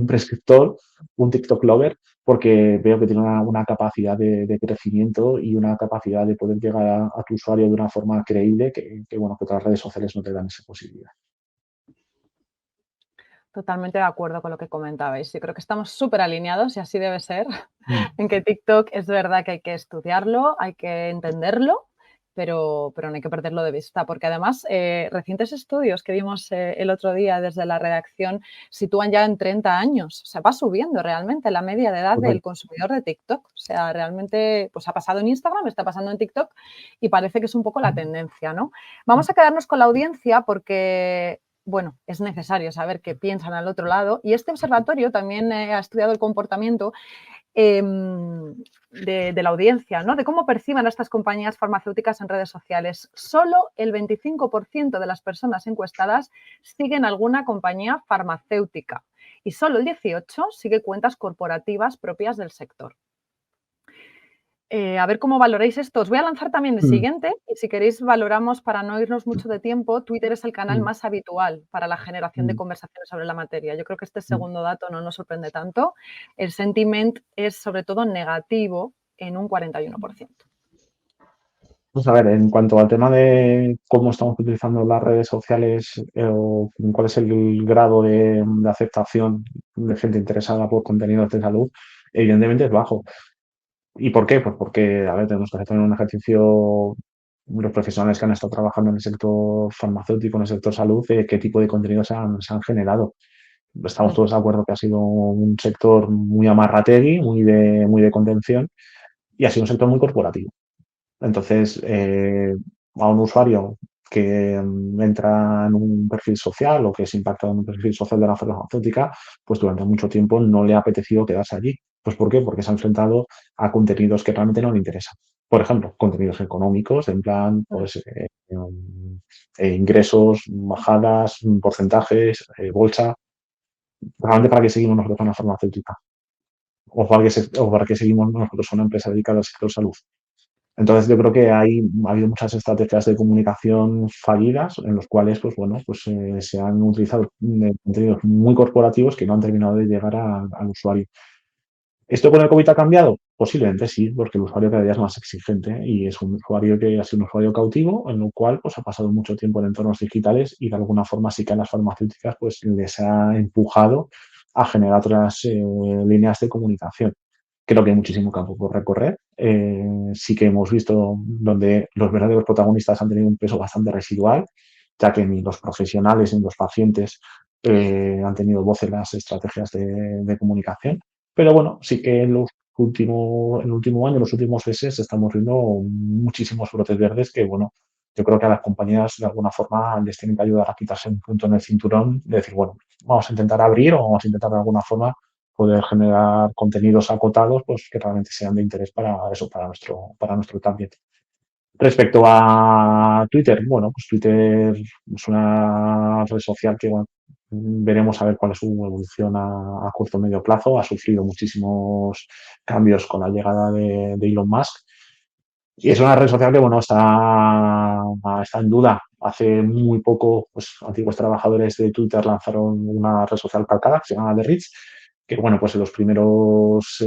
prescriptor, un TikTok lover, porque veo que tiene una capacidad de crecimiento y una capacidad de poder llegar a tu usuario de una forma creíble bueno, que otras redes sociales no te dan esa posibilidad. Totalmente de acuerdo con lo que comentabais. Yo creo que estamos súper alineados y así debe ser, Mm. en que TikTok es verdad que hay que estudiarlo, hay que entenderlo, pero no hay que perderlo de vista, porque además recientes estudios que vimos el otro día desde la redacción sitúan ya en 30 años. O sea, va subiendo realmente la media de edad del Correcto. consumidor de TikTok. O sea, realmente pues ha pasado en Instagram, está pasando en TikTok y parece que es un poco la tendencia, ¿no? Vamos a quedarnos con la audiencia porque bueno, es necesario saber qué piensan al otro lado. Y este observatorio también ha estudiado el comportamiento de la audiencia, ¿no? De cómo perciban a estas compañías farmacéuticas en redes sociales. Solo el 25% de las personas encuestadas siguen alguna compañía farmacéutica y solo el 18% sigue cuentas corporativas propias del sector. A ver cómo valoráis esto. Os voy a lanzar también el Mm, siguiente y si queréis valoramos para no irnos mucho de tiempo. Twitter es el canal mm, más habitual para la generación de mm, conversaciones sobre la materia. Yo creo que este mm. segundo dato no nos sorprende tanto. El sentiment es sobre todo negativo en un 41%. Pues a ver, en cuanto al tema de cómo estamos utilizando las redes sociales o cuál es el grado de aceptación de gente interesada por contenidos de salud, evidentemente es bajo. ¿Y por qué? Pues porque, a ver, tenemos que hacer un ejercicio, los profesionales que han estado trabajando en el sector farmacéutico, en el sector salud, de qué tipo de contenidos se han generado. Estamos todos de acuerdo que ha sido un sector muy amarrategui, muy de contención, y ha sido un sector muy corporativo. Entonces, a un usuario que entra en un perfil social o que es impactado en un perfil social de la farmacéutica, pues durante mucho tiempo no le ha apetecido quedarse allí. Pues ¿por qué? Porque se ha enfrentado a contenidos que realmente no le interesan. Por ejemplo, contenidos económicos, en plan, pues, ingresos, bajadas, porcentajes, bolsa. Realmente, ¿para qué seguimos nosotros a una farmacéutica? O para qué seguimos nosotros a una empresa dedicada al sector salud? Entonces yo creo que ha habido muchas estrategias de comunicación fallidas en los cuales, pues bueno, pues se han utilizado contenidos muy corporativos que no han terminado de llegar al usuario. ¿Esto con el COVID ha cambiado? Posiblemente sí, porque el usuario cada día es más exigente y es un usuario que ha sido un usuario cautivo, en el cual pues ha pasado mucho tiempo en entornos digitales y de alguna forma sí que a las farmacéuticas pues les ha empujado a generar otras líneas de comunicación. Creo que hay muchísimo campo por recorrer. Sí que hemos visto donde los verdaderos protagonistas han tenido un peso bastante residual, ya que ni los profesionales ni los pacientes han tenido voz en las estrategias de comunicación. Pero bueno, sí que el último año, los últimos meses, estamos viendo muchísimos brotes verdes que, bueno, yo creo que a las compañías de alguna forma les tienen que ayudar a quitarse un punto en el cinturón, de decir, bueno, vamos a intentar abrir o vamos a intentar de alguna forma poder generar contenidos acotados, pues que realmente sean de interés para eso, para nuestro target. Respecto a Twitter, bueno, pues Twitter es una red social que, bueno, veremos a ver cuál es su evolución a corto o medio plazo. Ha sufrido muchísimos cambios con la llegada de Elon Musk y es una red social que, bueno, está en duda. Hace muy poco, pues, antiguos trabajadores de Twitter lanzaron una red social calcada que se llama The Reach, que, bueno, pues en los primeros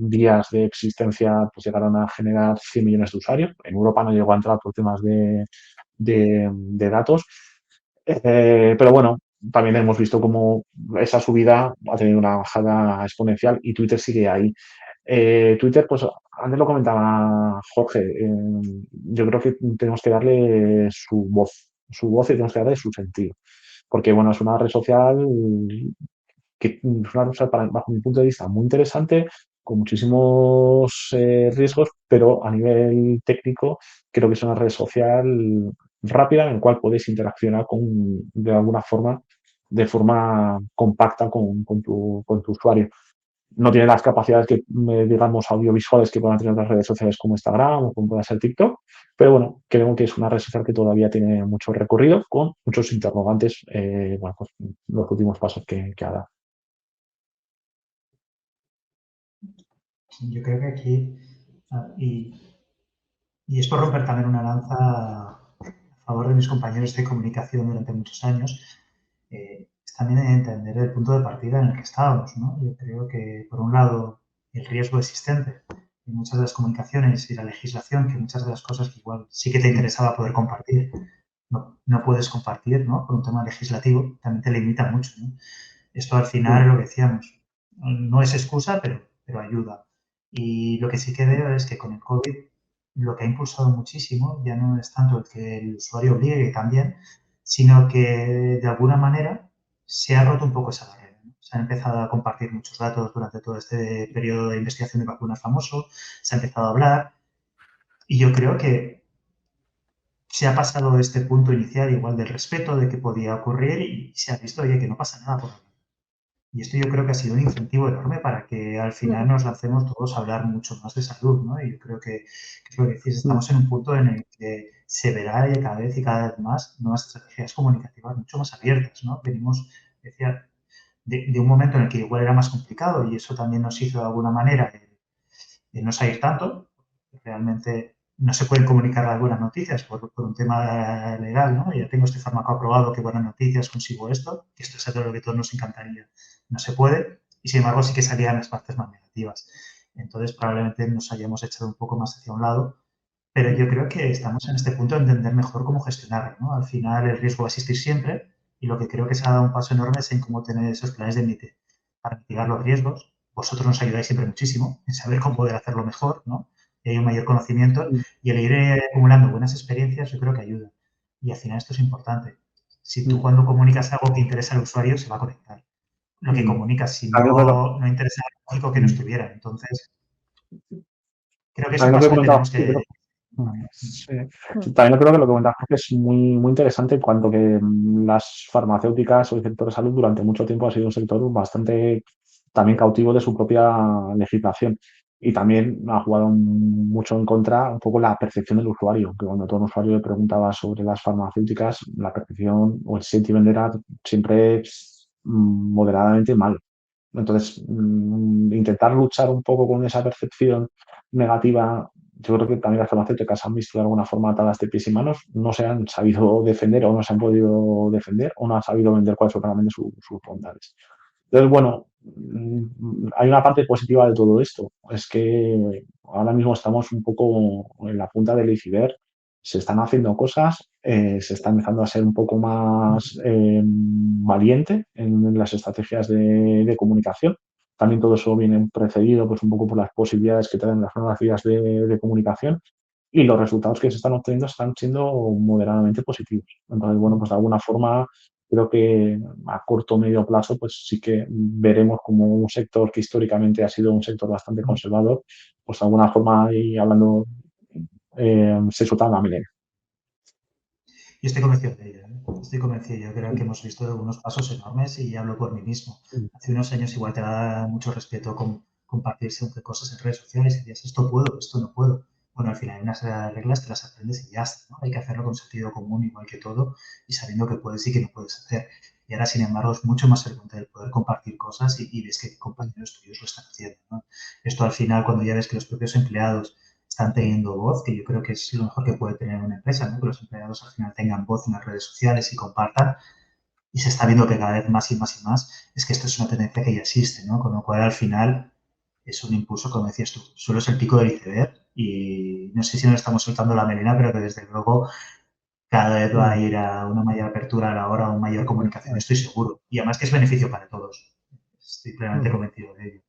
días de existencia, pues llegaron a generar 100 millones de usuarios. En Europa no llegó a entrar por temas de datos. Pero bueno, también hemos visto cómo esa subida ha tenido una bajada exponencial y Twitter sigue ahí. Twitter, pues antes lo comentaba Jorge, yo creo que tenemos que darle su voz y tenemos que darle su sentido. Porque, bueno, es una red social que es una red social, bajo mi punto de vista, muy interesante, con muchísimos riesgos, pero a nivel técnico creo que es una red social rápida en la cual puedes interaccionar de alguna forma, de forma compacta con tu usuario. No tiene las capacidades que, digamos, audiovisuales que puedan tener otras redes sociales como Instagram o como pueda ser TikTok, pero bueno, creo que es una red social que todavía tiene mucho recorrido con muchos interrogantes, bueno, pues los últimos pasos que ha dado. Yo creo que aquí, y es por romper también una lanza a favor de mis compañeros de comunicación durante muchos años, es también entender el punto de partida en el que estábamos, ¿no? Yo creo que, por un lado, el riesgo existente en muchas de las comunicaciones y la legislación, que muchas de las cosas que igual sí que te interesaba poder compartir, no puedes compartir, ¿no? Por un tema legislativo, también te limita mucho, ¿no? Esto al final es lo que decíamos, no es excusa, pero ayuda. Y lo que sí que veo es que con el COVID lo que ha impulsado muchísimo ya no es tanto el que el usuario obligue también, sino que de alguna manera se ha roto un poco esa barrera, ¿no? Se han empezado a compartir muchos datos durante todo este periodo de investigación de vacunas famoso, se ha empezado a hablar y yo creo que se ha pasado este punto inicial igual del respeto de que podía ocurrir y se ha visto, oye, que no pasa nada por hablar. Y esto yo creo que ha sido un incentivo enorme para que al final nos lancemos todos a hablar mucho más de salud, ¿no? Y yo creo que es lo que decís, estamos en un punto en el que se verá cada vez y cada vez más nuevas estrategias comunicativas mucho más abiertas, ¿no? Venimos, decía, de un momento en el que igual era más complicado y eso también nos hizo de alguna manera de no salir tanto. Realmente no se pueden comunicar las buenas noticias por un tema legal, ¿no? Ya tengo este fármaco aprobado, qué buenas noticias, consigo esto, que esto es algo lo que a todos nos encantaría. No se puede y sin embargo sí que salían las partes más negativas. Entonces probablemente nos hayamos echado un poco más hacia un lado, pero yo creo que estamos en este punto de entender mejor cómo gestionarlo, ¿no? Al final el riesgo va a existir siempre y lo que creo que se ha dado un paso enorme es en cómo tener esos planes de límite para mitigar los riesgos. Vosotros nos ayudáis siempre muchísimo en saber cómo poder hacerlo mejor, ¿no? Y hay un mayor conocimiento y el ir acumulando buenas experiencias yo creo que ayuda. Y al final esto es importante. Si tú cuando comunicas algo que interesa al usuario se va a conectar. Lo que comunicas, si También lo, no interesa al público que no estuviera. Entonces, creo que es un también lo que paso que comentaba, tenemos sí, que... sí. También creo que lo que comentaba Jorge es muy, muy interesante en cuanto que las farmacéuticas o el sector de salud durante mucho tiempo ha sido un sector bastante también cautivo de su propia legislación y también ha jugado mucho en contra un poco la percepción del usuario, que cuando todo un usuario le preguntaba sobre las farmacéuticas, la percepción o el sentiment era siempre moderadamente mal. Entonces, intentar luchar un poco con esa percepción negativa, yo creo que también las farmacéuticas han visto de alguna forma atadas de pies y manos, no se han sabido defender o no se han podido defender o no han sabido vender cuáles son realmente sus bondades. Entonces, bueno, hay una parte positiva de todo esto, es que ahora mismo estamos un poco en la punta del iceberg, se están haciendo cosas, se está empezando a ser un poco más valiente en las estrategias de comunicación. También todo eso viene precedido pues un poco por las posibilidades que traen las nuevas vías de comunicación y los resultados que se están obteniendo están siendo moderadamente positivos. Entonces, bueno, pues de alguna forma creo que a corto o medio plazo, pues sí que veremos como un sector que históricamente ha sido un sector bastante conservador, pues de alguna forma, y hablando, se solta la melena. Y estoy convencido de ello, ¿eh? Estoy convencido. Yo creo que hemos visto unos pasos enormes y hablo por mí mismo. Hace unos años igual te da mucho respeto compartir según qué cosas en redes sociales y decías, esto puedo, esto no puedo. Bueno, al final hay una serie de reglas, te las aprendes y ya está, ¿no? Hay que hacerlo con sentido común igual que todo y sabiendo que puedes y que no puedes hacer. Y ahora, sin embargo, es mucho más frecuente el poder compartir cosas y ves que compañeros tuyos lo están haciendo, ¿no? Esto al final, cuando ya ves que los propios empleados están teniendo voz, que yo creo que es lo mejor que puede tener una empresa, ¿no? Que los empleados al final tengan voz en las redes sociales y compartan, y se está viendo que cada vez más y más y más, es que esto es una tendencia que ya existe, ¿no? Con lo cual, al final, es un impulso, como decías tú, solo es el pico del iceberg y no sé si nos estamos soltando la melena, pero que desde luego cada vez va a ir a una mayor apertura a la hora, a una mayor comunicación, estoy seguro. Y además que es beneficio para todos. Estoy plenamente convencido de ello.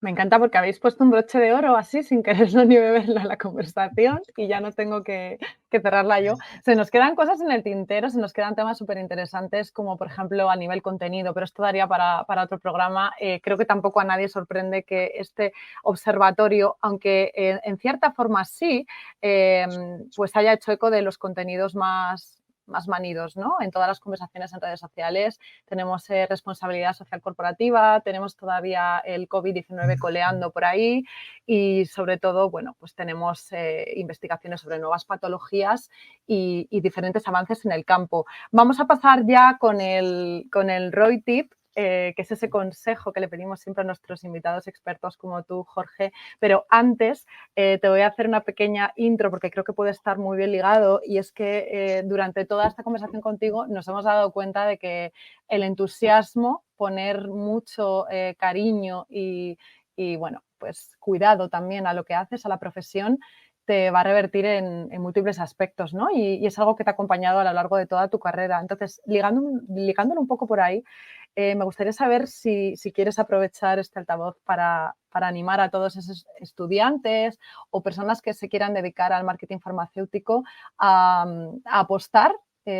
Me encanta porque habéis puesto un broche de oro así, sin quererlo ni beberlo en la conversación y ya no tengo que cerrarla yo. Se nos quedan cosas en el tintero, se nos quedan temas súper interesantes como, por ejemplo, a nivel contenido, pero esto daría para otro programa. Creo que tampoco a nadie sorprende que este observatorio, aunque en cierta forma sí, pues haya hecho eco de los contenidos más manidos, ¿no? En todas las conversaciones en redes sociales tenemos responsabilidad social corporativa, tenemos todavía el COVID-19 coleando por ahí y sobre todo, bueno, pues tenemos investigaciones sobre nuevas patologías y diferentes avances en el campo. Vamos a pasar ya con el ROI Tip, que es ese consejo que le pedimos siempre a nuestros invitados expertos como tú, Jorge, pero antes te voy a hacer una pequeña intro porque creo que puede estar muy bien ligado y es que durante toda esta conversación contigo nos hemos dado cuenta de que el entusiasmo, poner mucho cariño y, bueno, pues cuidado también a lo que haces, a la profesión, te va a revertir en múltiples aspectos, ¿no? Y es algo que te ha acompañado a lo largo de toda tu carrera. Entonces, ligándolo un poco por ahí, me gustaría saber si quieres aprovechar este altavoz para animar a todos esos estudiantes o personas que se quieran dedicar al marketing farmacéutico a apostar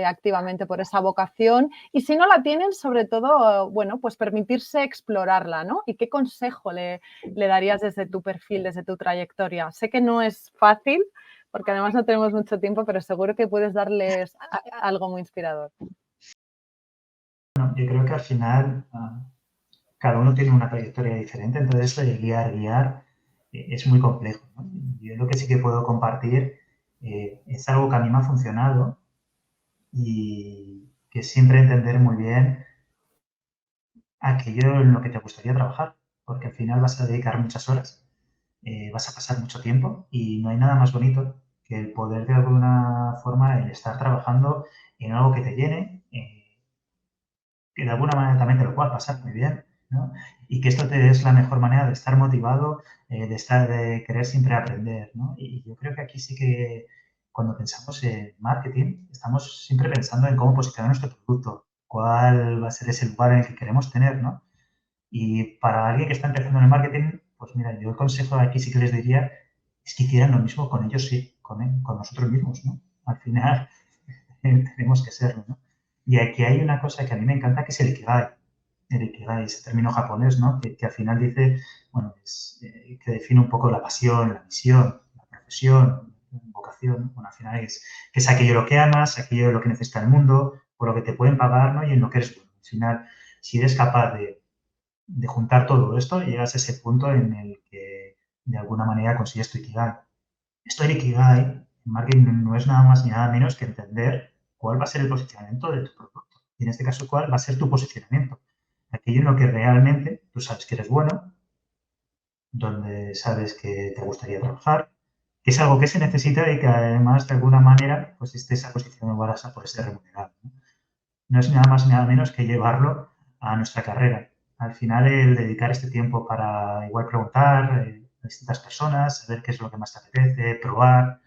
activamente por esa vocación y si no la tienen, sobre todo, bueno, pues permitirse explorarla, ¿no? ¿Y qué consejo le darías desde tu perfil, desde tu trayectoria? Sé que no es fácil, porque además no tenemos mucho tiempo, pero seguro que puedes darles algo muy inspirador. Bueno, yo creo que al final cada uno tiene una trayectoria diferente, entonces esto de guiar es muy complejo, ¿no? Yo lo que sí que puedo compartir es algo que a mí me ha funcionado y que siempre entender muy bien aquello en lo que te gustaría trabajar, porque al final vas a dedicar muchas horas, vas a pasar mucho tiempo y no hay nada más bonito que el poder de alguna forma el estar trabajando en algo que te llene, que de alguna manera también te lo puedas pasar muy bien, ¿no? Y que esto te es la mejor manera de estar motivado, de querer siempre aprender, ¿no? Y yo creo que aquí sí que cuando pensamos en marketing, estamos siempre pensando en cómo posicionar nuestro producto, cuál va a ser ese lugar en el que queremos tener, ¿no? Y para alguien que está empezando en el marketing, pues mira, yo el consejo aquí sí que les diría es que hicieran lo mismo con ellos, sí, con nosotros mismos, ¿no? Al final tenemos que serlo, ¿no? Y aquí hay una cosa que a mí me encanta, que es el Ikigai. El Ikigai, ese término japonés, ¿no? Que al final dice, bueno, que define un poco la pasión, la misión, la profesión, la vocación, ¿no? Bueno, al final que es aquello lo que amas, aquello lo que necesita el mundo, por lo que te pueden pagar, ¿no? Y en lo que eres bueno. Al final, si eres capaz de juntar todo esto, llegas a ese punto en el que de alguna manera consigues tu Ikigai. Esto del Ikigai en marketing no es nada más ni nada menos que entender cuál va a ser el posicionamiento de tu producto. Y en este caso, cuál va a ser tu posicionamiento. Aquello en lo que realmente tú sabes que eres bueno, donde sabes que te gustaría trabajar, que es algo que se necesita y que además de alguna manera pues esté esa posición en Barasa puede ser remunerado. No es nada más ni nada menos que llevarlo a nuestra carrera. Al final, el dedicar este tiempo para igual preguntar a distintas personas, saber qué es lo que más te apetece, probar,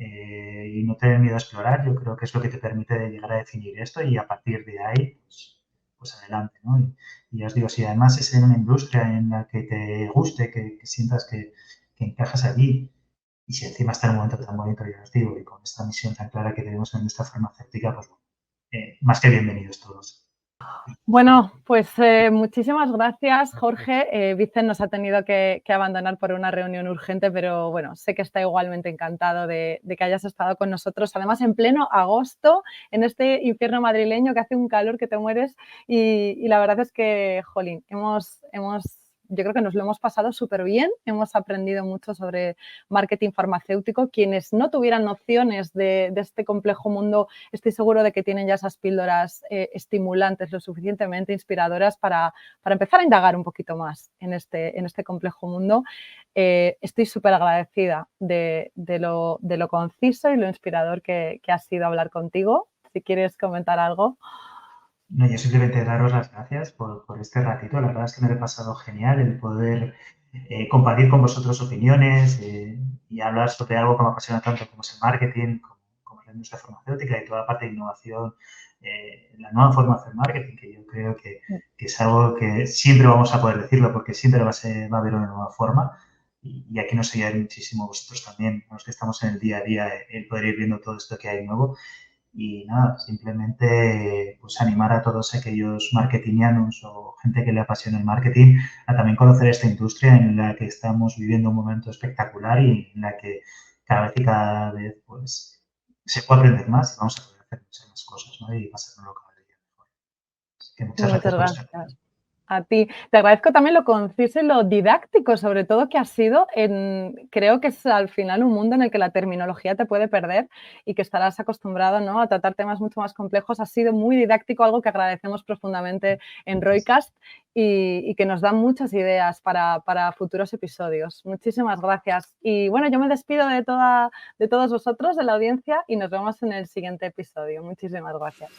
y no tener miedo a explorar, yo creo que es lo que te permite llegar a definir esto y a partir de ahí, pues adelante, ¿no? Y ya os digo, si además es en una industria en la que te guste, que sientas que encajas allí Y si encima está en un momento tan bonito, ya os digo, y con esta misión tan clara que tenemos en nuestra farmacéutica, pues más que bienvenidos todos. Bueno, pues muchísimas gracias, Jorge. Vicen nos ha tenido que abandonar por una reunión urgente, pero bueno, sé que está igualmente encantado de que hayas estado con nosotros, además en pleno agosto, en este infierno madrileño que hace un calor que te mueres y la verdad es que, jolín, yo creo que nos lo hemos pasado súper bien, hemos aprendido mucho sobre marketing farmacéutico. Quienes no tuvieran nociones de este complejo mundo, estoy seguro de que tienen ya esas píldoras estimulantes, lo suficientemente inspiradoras para empezar a indagar un poquito más en este complejo mundo. Estoy súper agradecida de lo conciso y lo inspirador que ha sido hablar contigo. Si quieres comentar algo. No, yo simplemente daros las gracias por este ratito. La verdad es que me lo he pasado genial el poder compartir con vosotros opiniones y hablar sobre algo que me apasiona tanto como es el marketing, como es la industria farmacéutica y toda la parte de innovación, la nueva forma de hacer marketing, que yo creo que es algo que siempre vamos a poder decirlo porque siempre va a haber una nueva forma. Y aquí nos ayudáis muchísimo vosotros también, los que estamos en el día a día, el poder ir viendo todo esto que hay nuevo. Y nada, simplemente pues animar a todos aquellos marketingianos o gente que le apasiona el marketing a también conocer esta industria en la que estamos viviendo un momento espectacular y en la que cada vez pues se puede aprender más y vamos a poder hacer muchas más cosas, ¿no? Y pasárnoslo cada día mejor. Así que muchas Muchas gracias por estar. gracias. A ti. Te agradezco también lo conciso y lo didáctico, sobre todo que has sido creo que es al final un mundo en el que la terminología te puede perder y que estarás acostumbrado, ¿no?, a tratar temas mucho más complejos. Has sido muy didáctico, algo que agradecemos profundamente en Roycast y que nos da muchas ideas para futuros episodios. Muchísimas gracias. Y bueno, yo me despido de todos vosotros, de la audiencia, y nos vemos en el siguiente episodio. Muchísimas gracias.